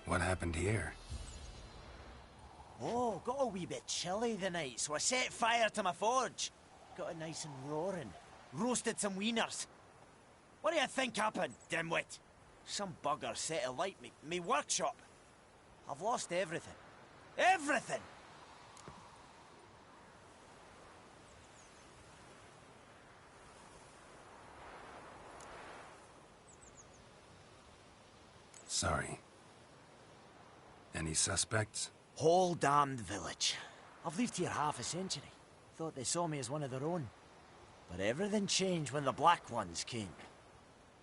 What happened here? Oh, got a wee bit chilly the night, so I set fire to my forge. Got it nice and roaring. Roasted some wieners. What do you think happened, dimwit? Some bugger set alight me workshop. I've lost everything. Everything! Sorry. Any suspects? Whole damned village. I've lived here half a century. Thought they saw me as one of their own. But everything changed when the Black Ones came.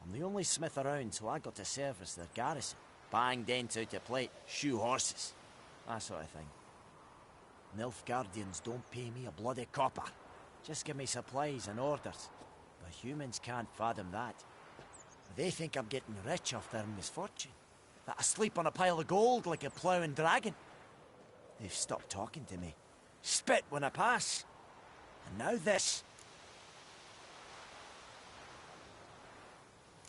I'm the only smith around, so I got to service their garrison. Bang dents out of plate, shoe horses. That sort of thing. Nilfgaardians don't pay me a bloody copper. Just give me supplies and orders. But humans can't fathom that. They think I'm getting rich off their misfortune. That I sleep on a pile of gold like a ploughing dragon. They've stopped talking to me. Spit when I pass. And now this.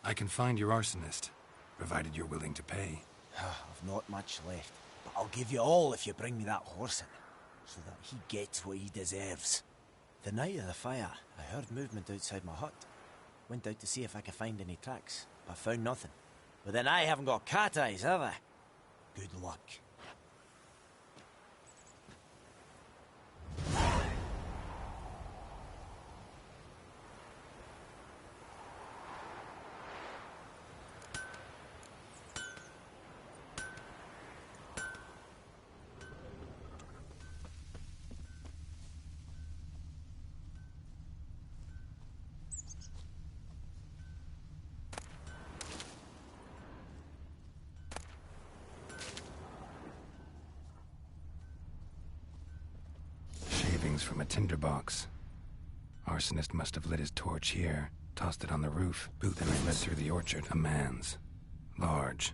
I can find your arsonist, provided you're willing to pay. I've not much left, but I'll give you all if you bring me that horse in, so that he gets what he deserves. The night of the fire, I heard movement outside my hut. Went out to see if I could find any tracks, but found nothing. But then I haven't got cat eyes, have I? Good luck. from a tinderbox. Arsonist must have lit his torch here, tossed it on the roof, then fled through the orchard. A man's. Large.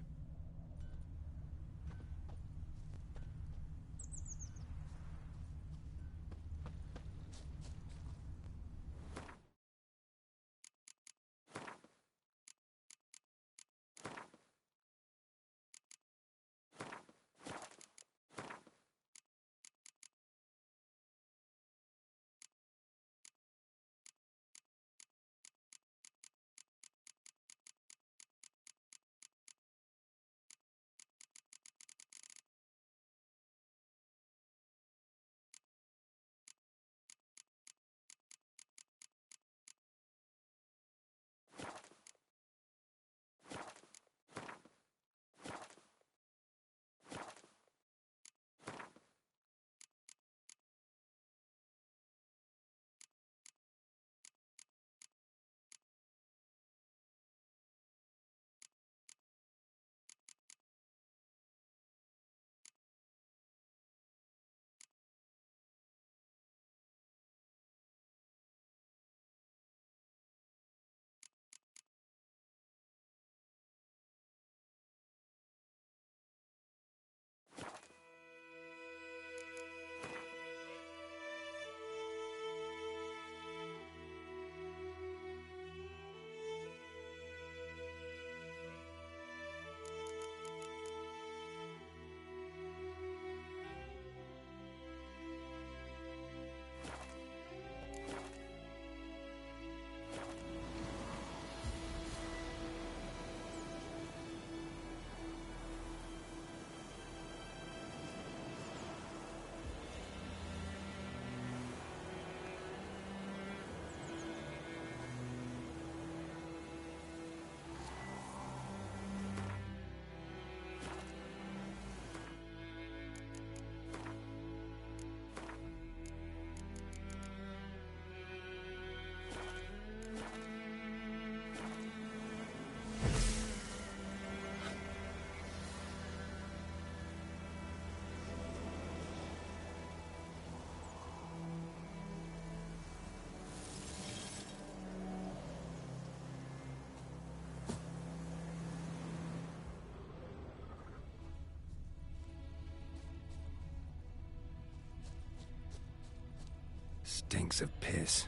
Stinks of piss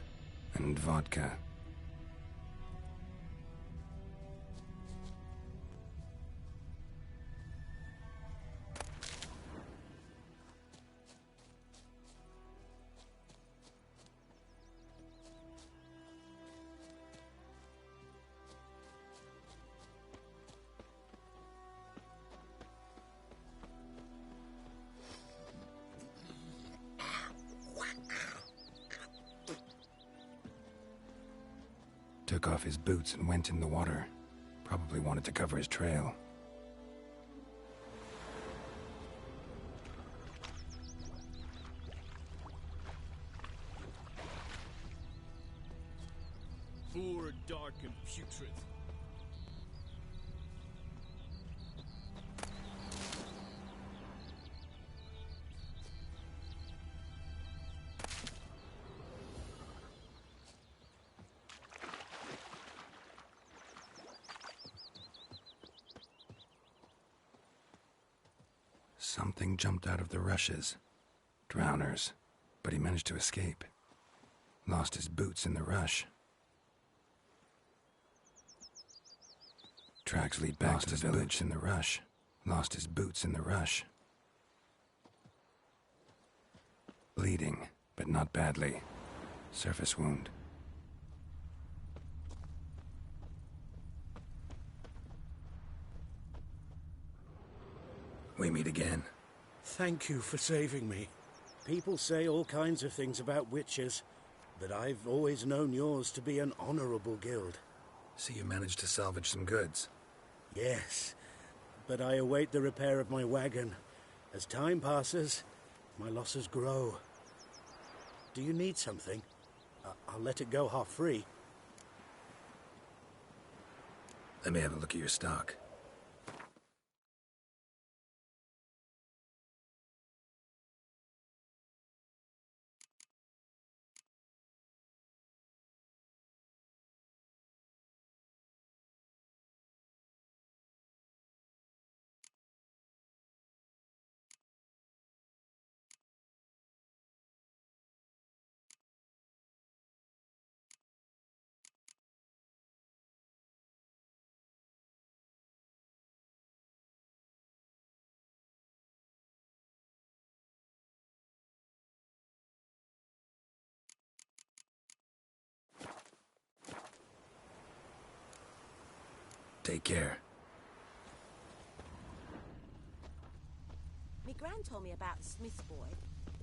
and vodka. Took off his boots and went in the water. Probably wanted to cover his trail. More dark and putrid. Something jumped out of the rushes. Drowners. But he managed to escape. Lost his boots in the rush. Tracks lead back to the village in the rush. Lost his boots in the rush. Bleeding, but not badly. Surface wound. We meet again. Thank you for saving me. People say all kinds of things about witches, but I've always known yours to be an honorable guild. So you managed to salvage some goods? Yes, but I await the repair of my wagon. As time passes, my losses grow. Do you need something? I'll let it go half-free. Let me have a look at your stock. Take care. Me gran told me about the Smith's boy.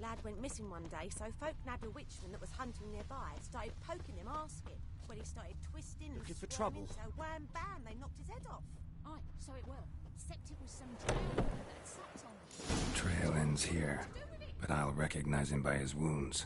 Lad went missing one day, so folk nabbed a witchman that was hunting nearby. Started poking him, asking. When he started twisting Looking and for squirming, trouble? so wham bam, they knocked his head off. Aye, so it were. Except it was some drowner that sucked on him. Trail ends here, but I'll recognize him by his wounds.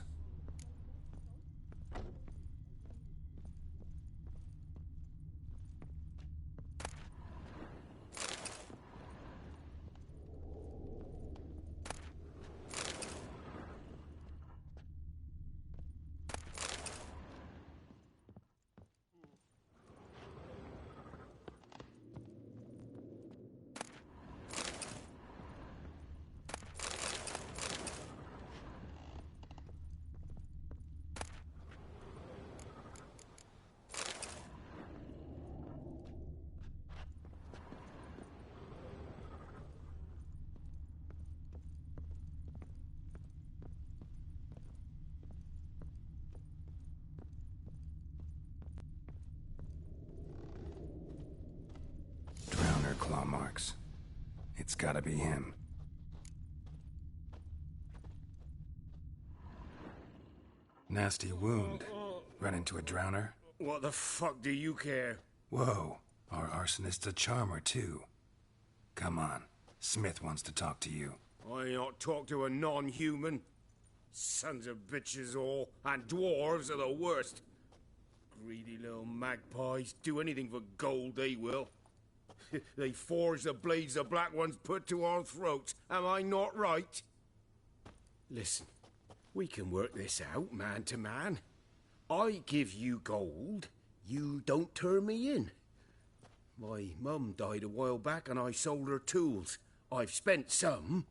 Claw marks. It's gotta be him. Nasty wound. Run into a drowner? What the fuck do you care? Whoa, our arsonist's a charmer too. Come on, Smith wants to talk to you. I ain't not talk to a non-human. Sons of bitches all, and dwarves are the worst. Greedy little magpies, do anything for gold they will. They forge the blades the Black Ones put to our throats. Am I not right? Listen, we can work this out, man to man. I give you gold, you don't turn me in. My mum died a while back and I sold her tools. I've spent some,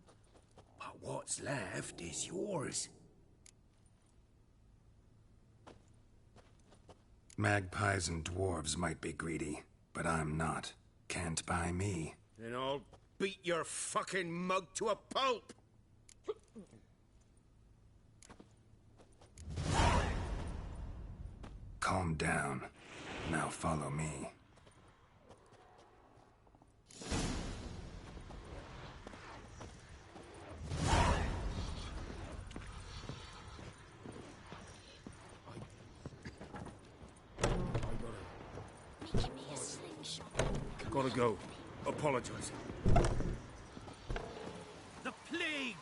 but what's left is yours. Magpies and dwarves might be greedy, but I'm not. Can't buy me. Then I'll beat your fucking mug to a pulp! Calm down. Now follow me. Gotta go. Apologize. The plague!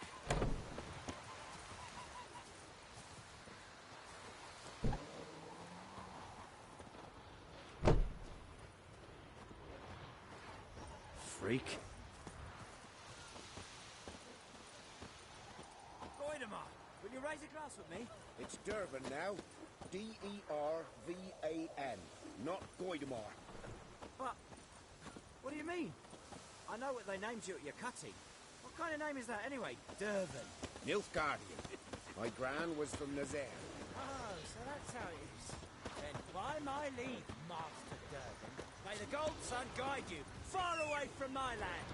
Freak. Goidemar, will you raise a glass with me? It's Durban now. D-E-R-V-A-N, not Goidemar. But, what do you mean? I know what they named you at your cutting. What kind of name is that anyway? Durban. Nilfgaardian. My gran was from Nazaire. Oh, so that's how it is. Then by my leave, Master Durban, may the Gold Sun guide you far away from my land.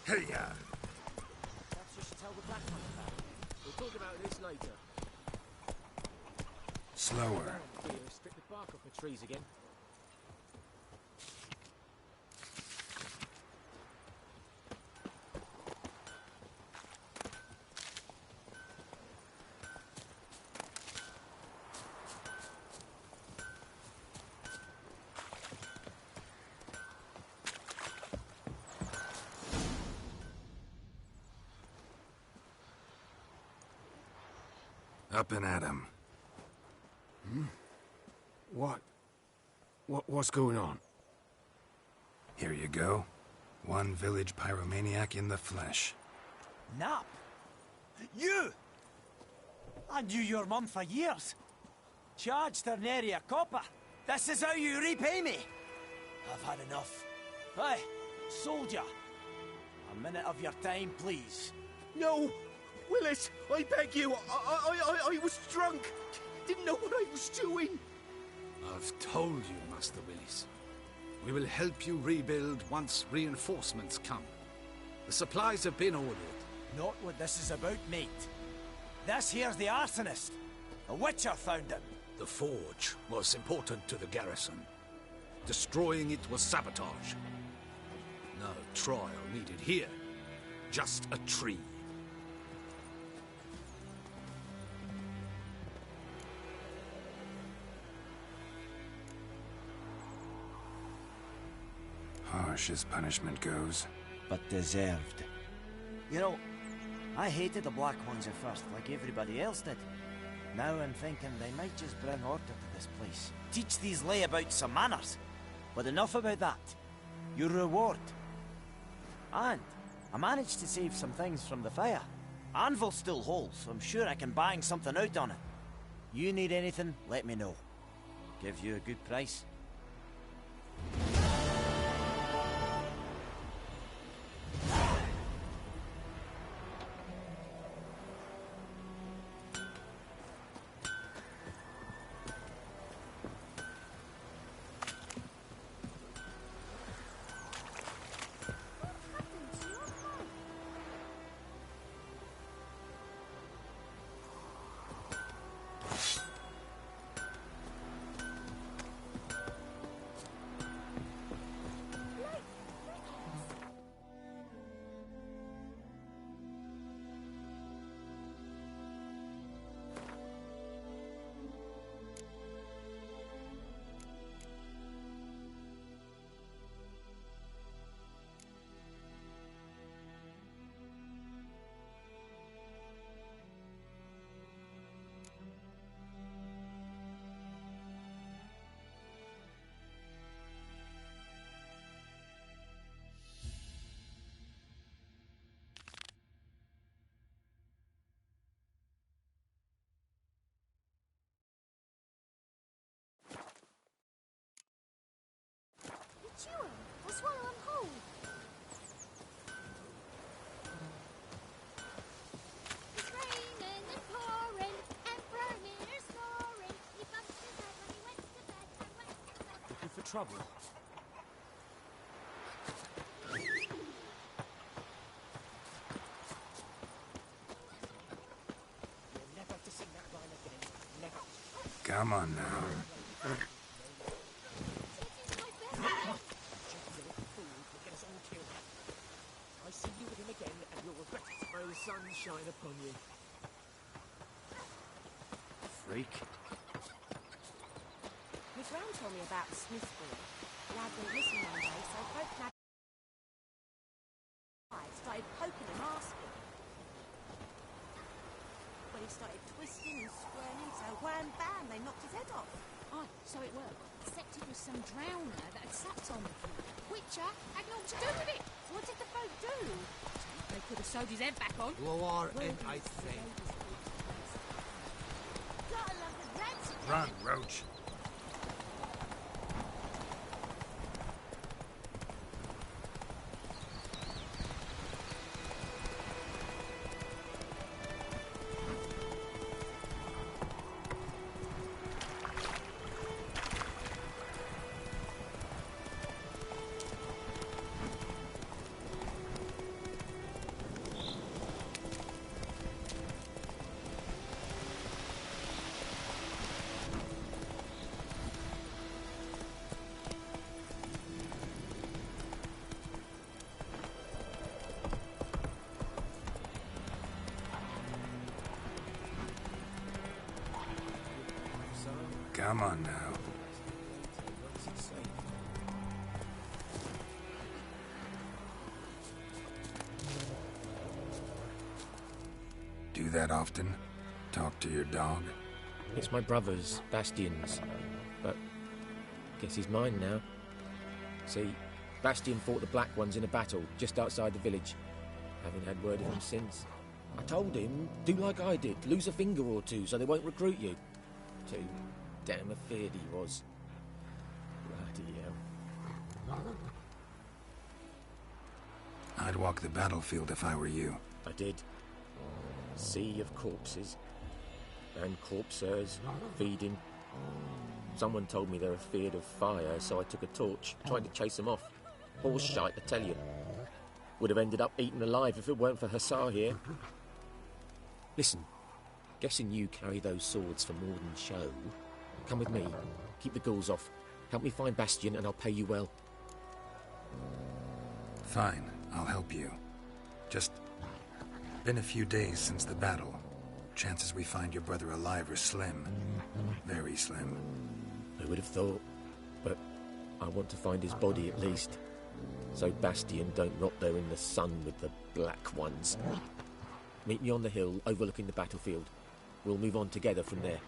Hey-ya! Perhaps you should tell the Black Ones about it. We'll talk about this later. Slower. Strip the bark off the trees again. Up and at 'em. What's going on? Here you go. One village pyromaniac in the flesh. Nap? You! I knew your mum for years. Charged her nary a copper. This is how you repay me. I've had enough. Hey, soldier. A minute of your time, please. No! Willis, I beg you. I was drunk. Didn't know what I was doing. I've told you, Master Willis. We will help you rebuild once reinforcements come. The supplies have been ordered. Not what this is about, mate. This here's the arsonist. A witcher found him. The forge was important to the garrison. Destroying it was sabotage. No trial needed here. Just a tree. Harsh as punishment goes. But deserved. You know, I hated the Black Ones at first, like everybody else did. Now I'm thinking they might just bring order to this place. Teach these layabouts some manners. But enough about that. Your reward. And I managed to save some things from the fire. Anvil still holds, so I'm sure I can bang something out on it. You need anything, let me know. Give you a good price. I'll swallow them whole. It's raining and pouring, and Vermeer's snoring. He bumped his head when he went to bed and went to bed. Looking for trouble? You're never to sing that line again. Never. Come on now. Sunshine upon you. Freak. Miss Brown told me about the Smith boy. The lad went missing one day, so folk started poking him, asking. When he started twisting and squirming, so wham bam, they knocked his head off. Oh, so it worked. Except it was some drowner that had sat on the kid. Witcher had naught to do with it. What did the folk do? They could have sewed his head back on. Lower and I think. Gotta love the rancid. Run, Roach. Come on now. Do that often? Talk to your dog? It's my brother's, Bastion's, but guess he's mine now. See, Bastion fought the Black Ones in a battle just outside the village. Haven't had word of him since. I told him, do like I did, lose a finger or two so they won't recruit you. Too damn afeard he was. Bloody hell. I'd walk the battlefield if I were you. I did. Sea of corpses. And corpsers, feeding. Someone told me they were feared of fire, so I took a torch, tried to chase them off. Horse shite, I tell you. would have ended up eaten alive if it weren't for Hussar here. Listen, guessing you carry those swords for more than show. Come with me. Keep the ghouls off. Help me find Bastion and I'll pay you well. Fine, I'll help you. Just been a few days since the battle. Chances we find your brother alive are slim. Very slim. I would have thought, but I want to find his body at least. So Bastion don't rot there in the sun with the Black Ones. Meet me on the hill overlooking the battlefield. We'll move on together from there.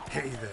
Hey there.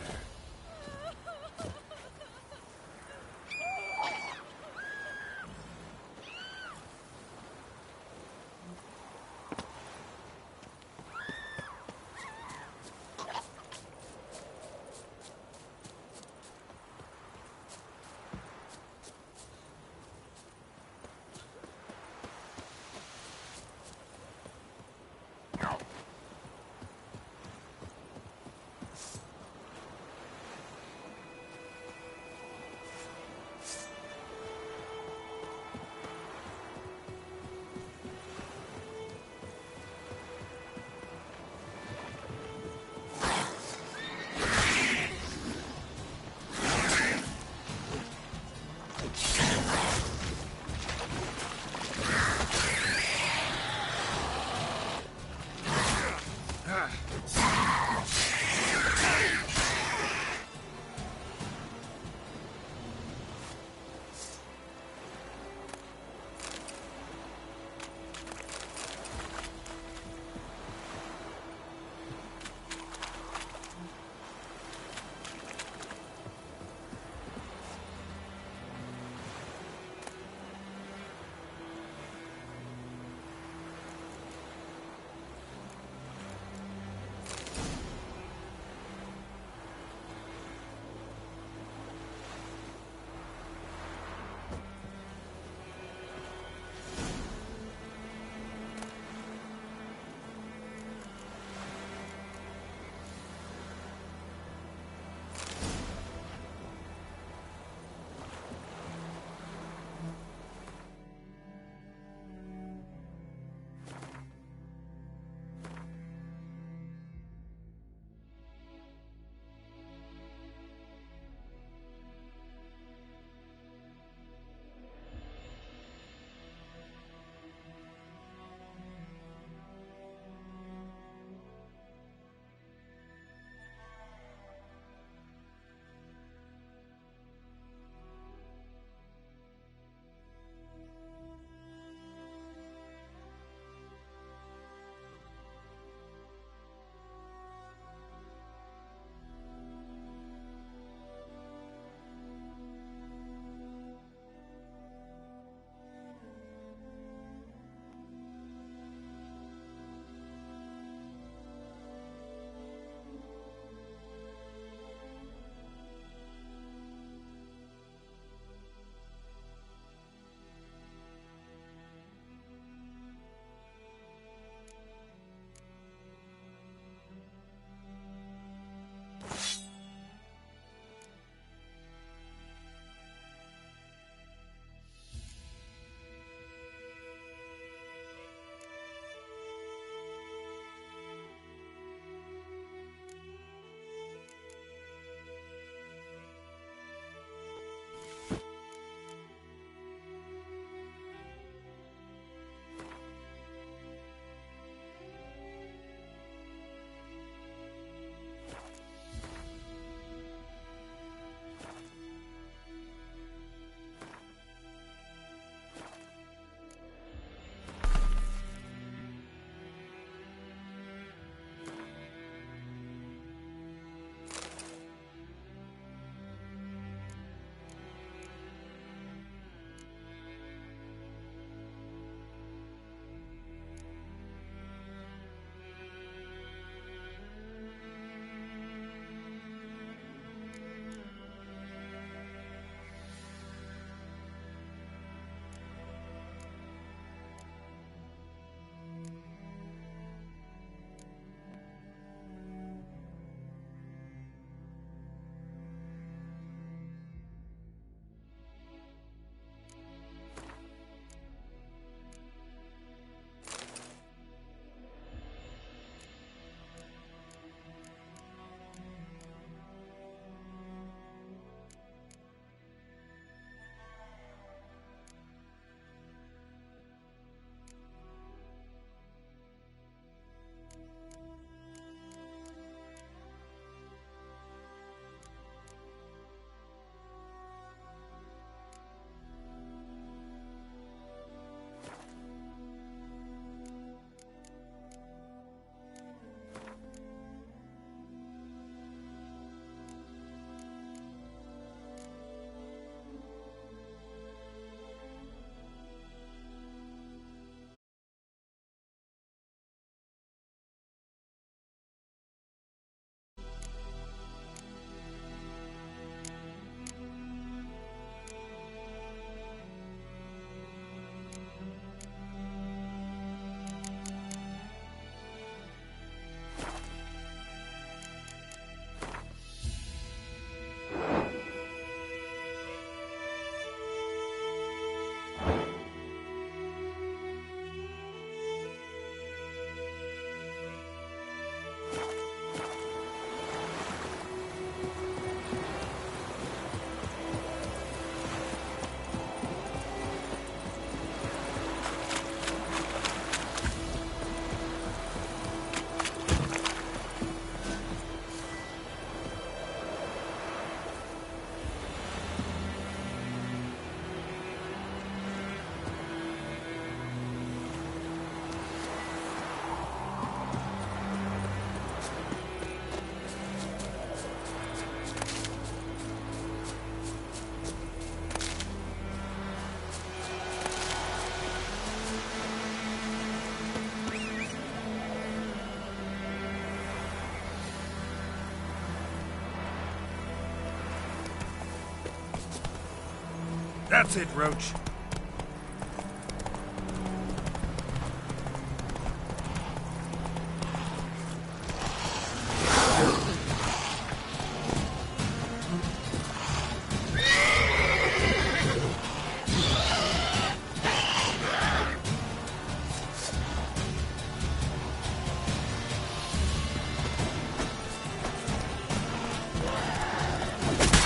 That's it, Roach.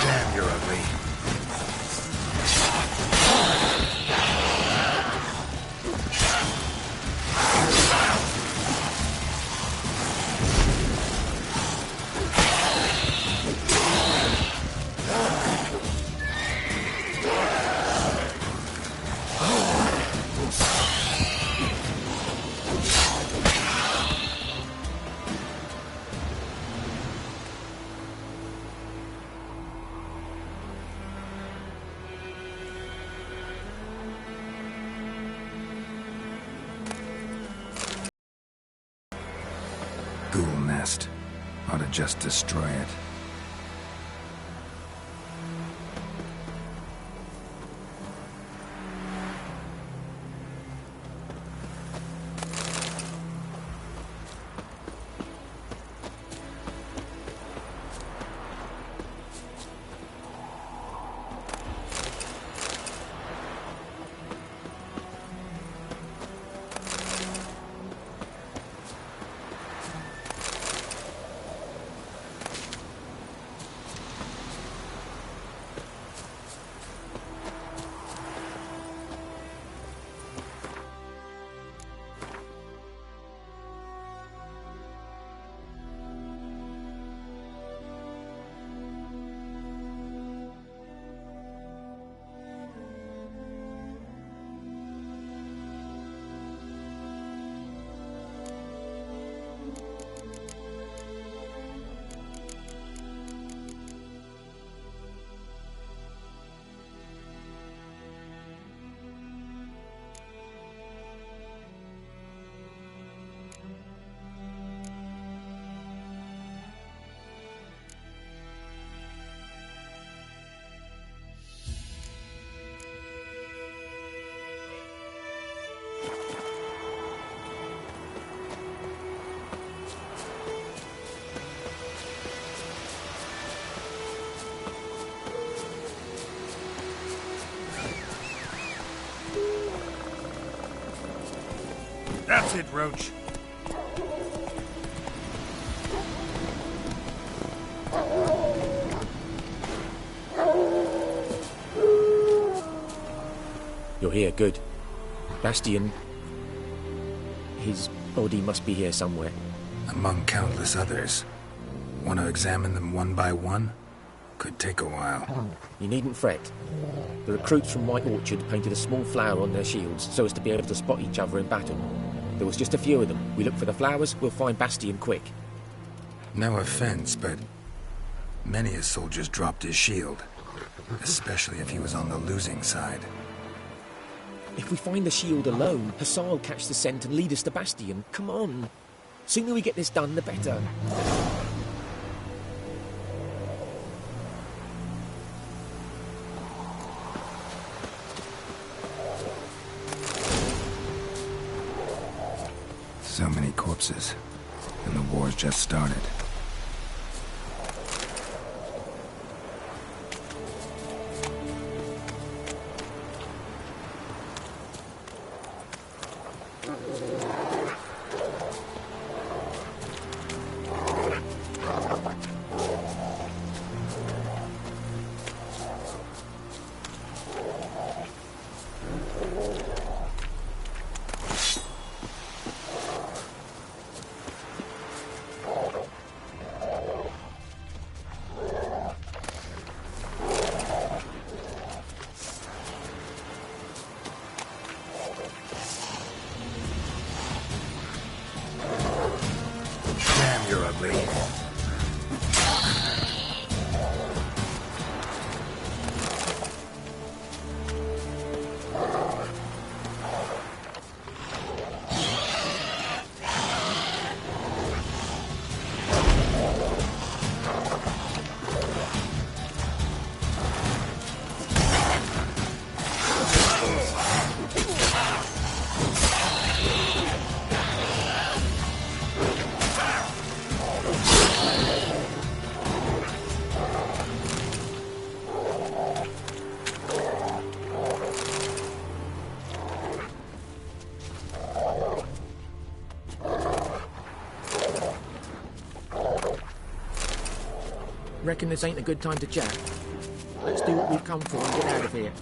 Damn, you're ugly. Ghoul nest. Ought to just destroy it. That's it, Roach. You're here, good. Bastion... his body must be here somewhere. Among countless others. Want to examine them one by one? Could take a while. You needn't fret. The recruits from White Orchard painted a small flower on their shields so as to be able to spot each other in battle. There was just a few of them. We look for the flowers, we'll find Bastion quick. No offense, but many a soldier's dropped his shield. Especially if he was on the losing side. If we find the shield alone, Hussar will catch the scent and lead us to Bastion. Come on. Sooner we get this done, the better. So many corpses. And the war's just started. reckon this ain't a good time to chat? Let's do what we've come for and get out of here.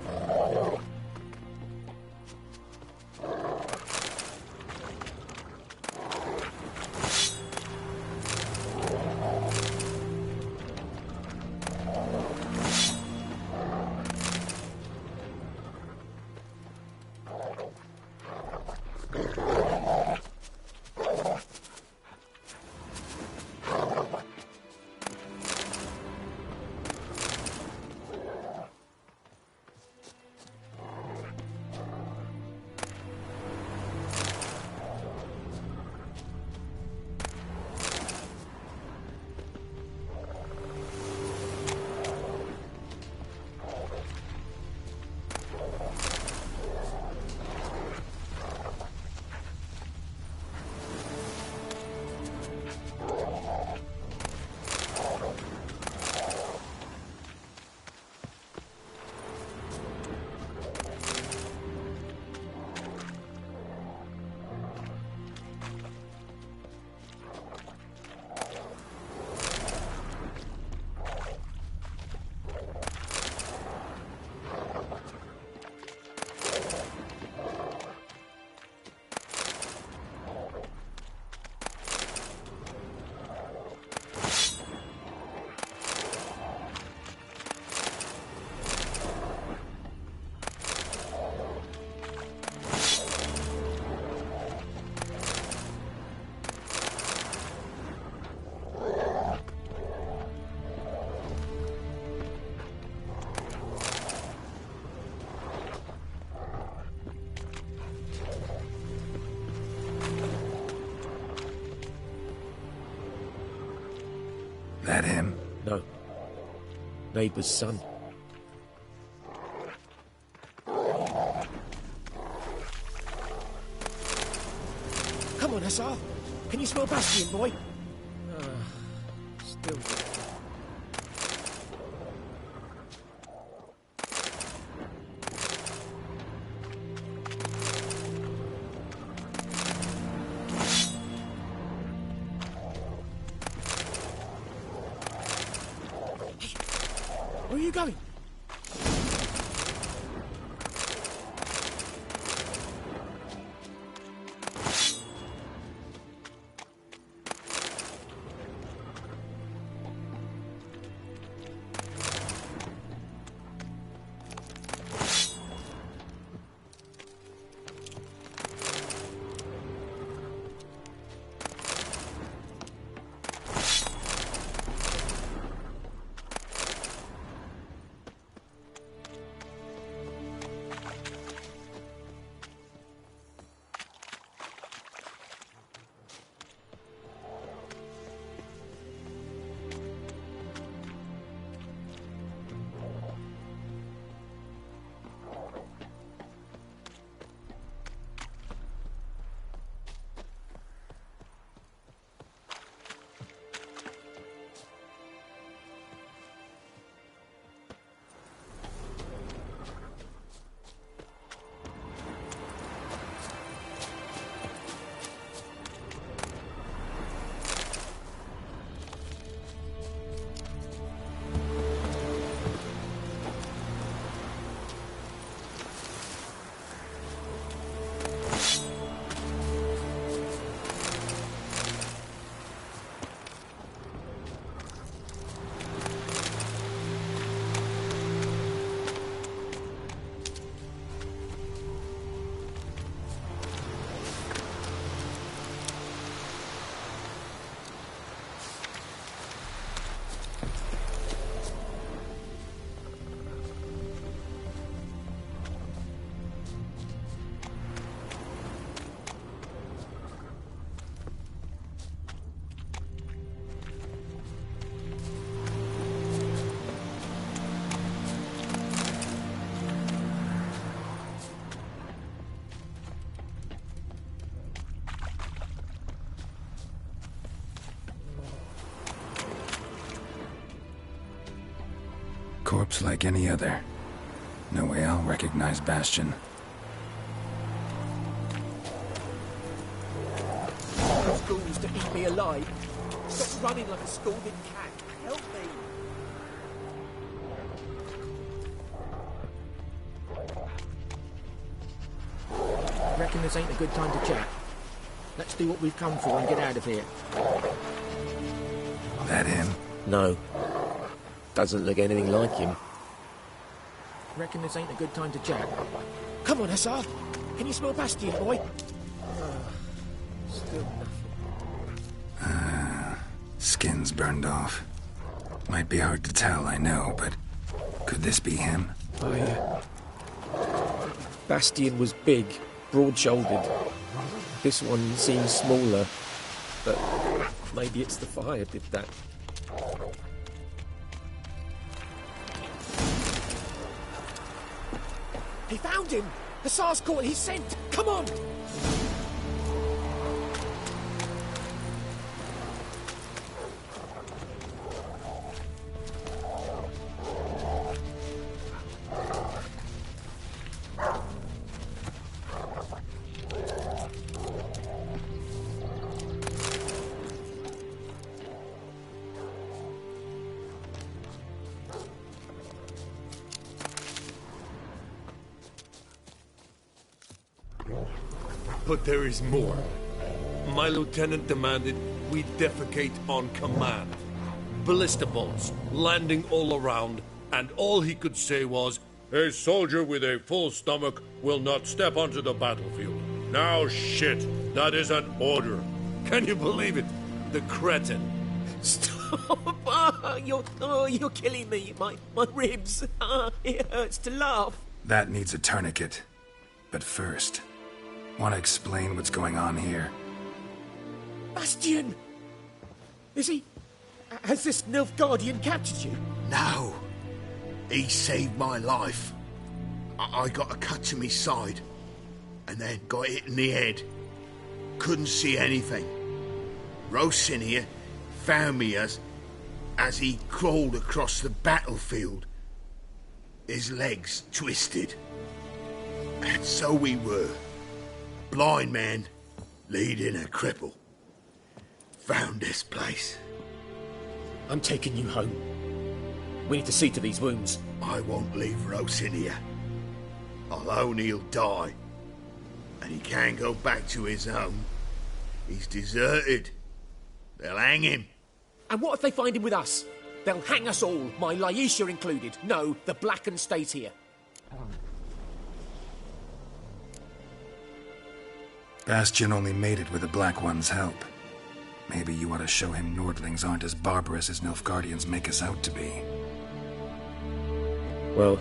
That him? No. Neighbour's son. Come on, Hussar. Can you smell Bastion, boy? Still. Where are you going? Corpse like any other. No way I'll recognize Bastion. Those ghouls to eat me alive. Stop running like a scalded cat. Help me. Reckon this ain't a good time to chat. Let's do what we've come for and get out of here. That him? No. Doesn't look anything like him. Reckon this ain't a good time to chat. Come on, Hussar. Can you smell Bastion, boy? Still nothing. Skin's burned off. Might be hard to tell, I know, but could this be him? Bastion was big, broad-shouldered. This one seems smaller, but maybe it's the fire did that. He found him! Hussar's caught his scent! Come on! But there is more. My lieutenant demanded we defecate on command. Ballista bolts, landing all around, and all he could say was, "A soldier with a full stomach will not step onto the battlefield." Now shit, that is an order. Can you believe it? The cretin. Stop! You're killing me. My ribs. It hurts to laugh. That needs a tourniquet. But first, want to explain what's going on here? Bastion! Is he... Has this Nilfgaardian captured you? No. He saved my life. I got a cut to my side, and then got hit in the head. Couldn't see anything. Rosinia found me as he crawled across the battlefield. His legs twisted. And so we were. Blind man leading a cripple. Found this place. I'm taking you home. We need to see to these wounds. I won't leave Rosinia. I'll own he'll die. And he can't go back to his home. He's deserted. They'll hang him. And what if they find him with us? They'll hang us all, my Laisha included. No, the Blackened stayed here. Bastion only made it with the Black One's help. Maybe you ought to show him Nordlings aren't as barbarous as Nilfgaardians make us out to be. Well,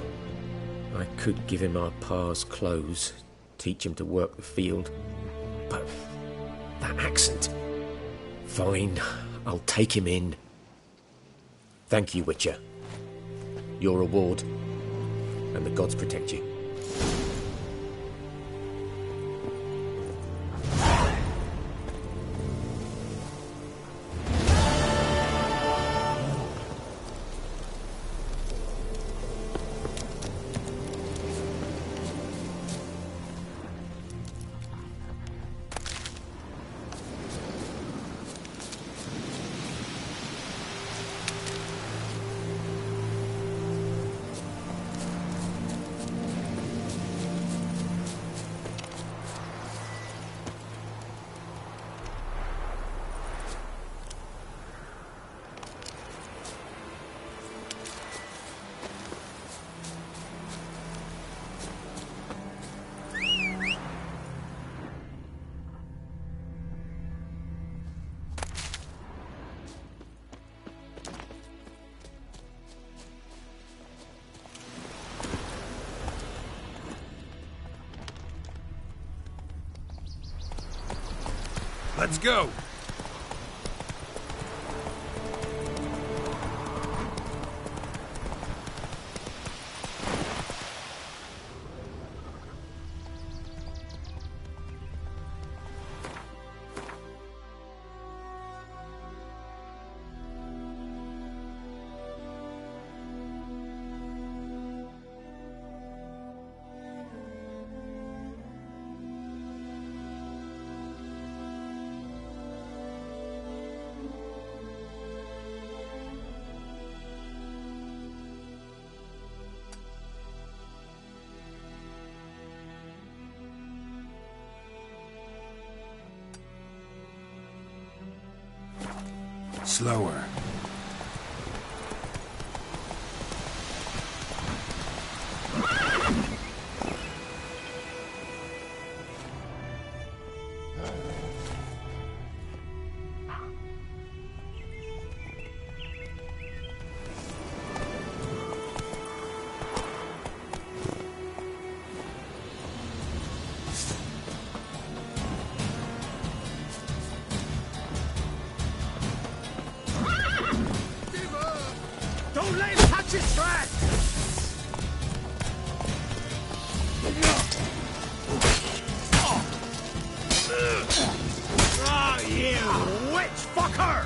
I could give him our pa's clothes, teach him to work the field. But that accent... Fine, I'll take him in. Thank you, Witcher. Your reward. And the gods protect you. Let's go! Slower. Don't let him touch his track! Ah, you witch fucker!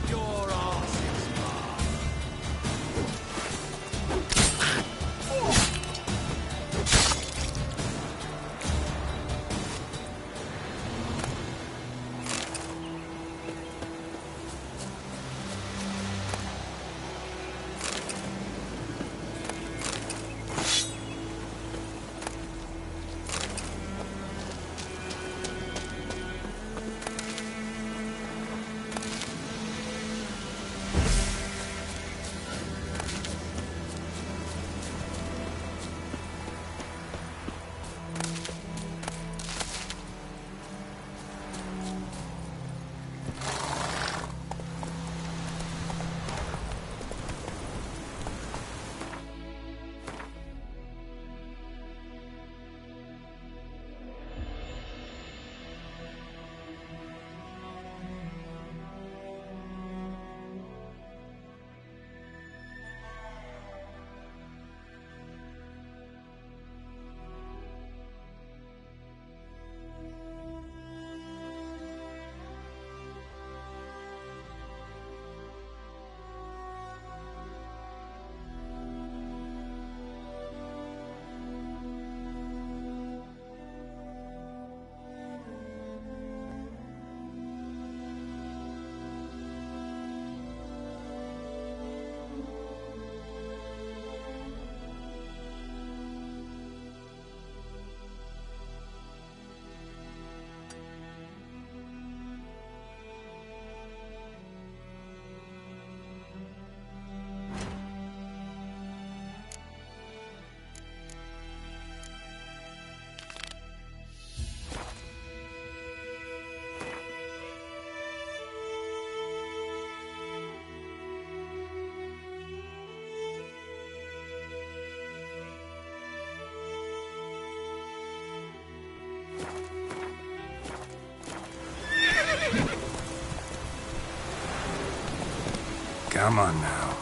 Your ass is mine. Come on now.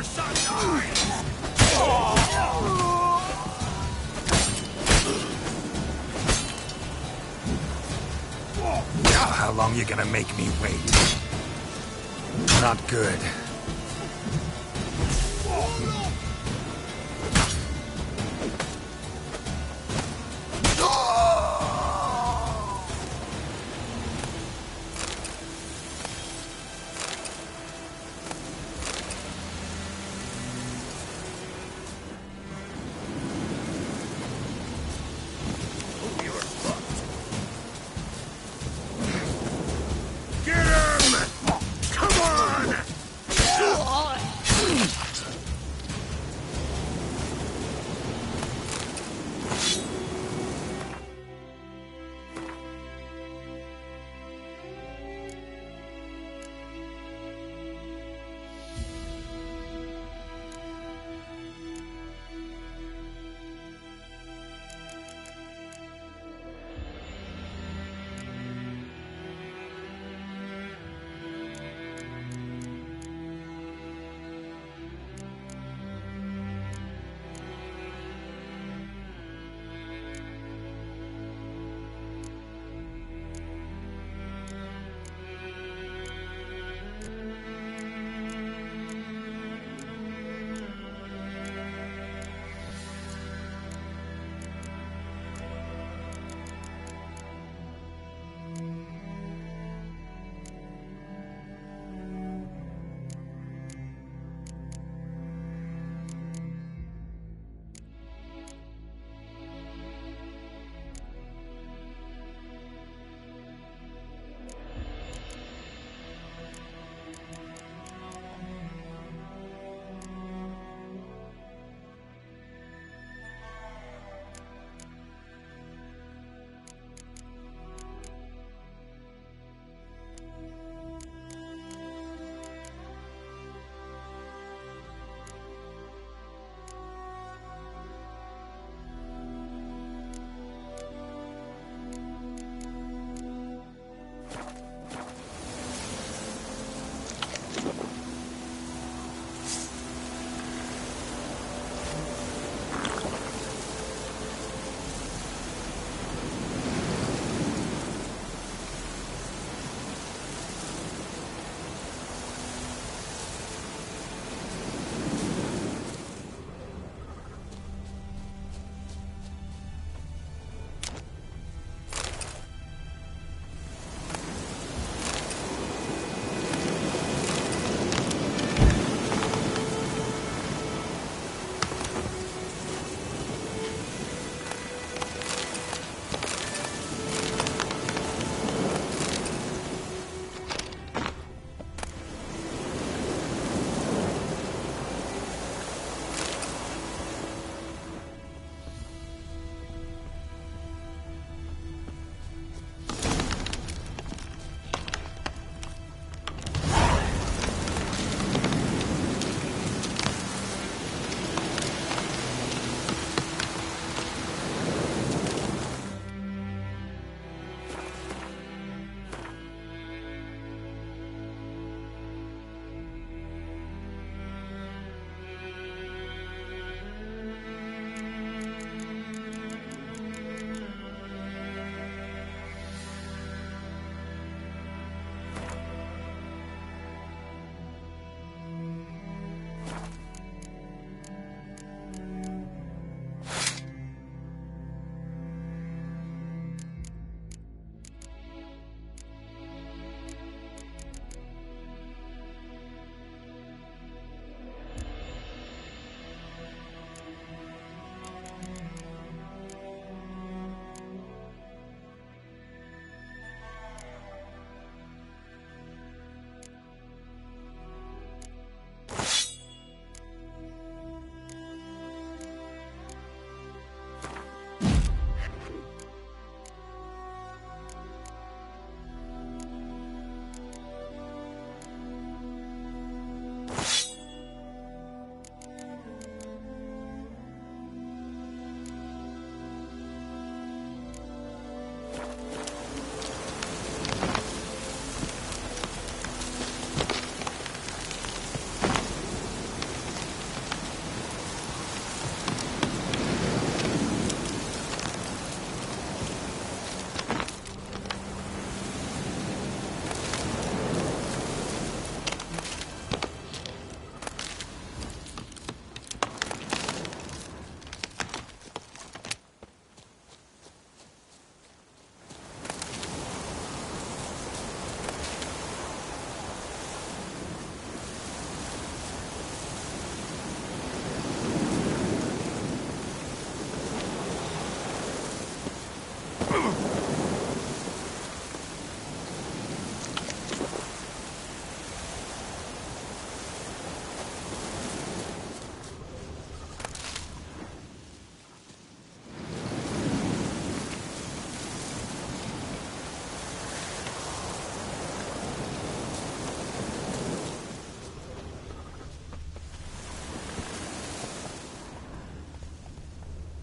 your son dies! Now how long you gonna make me wait? Not good. Get him! Come on!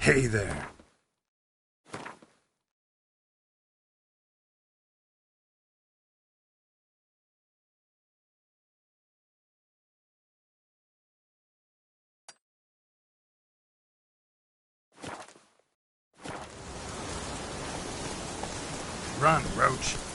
Hey there. Run, Roach.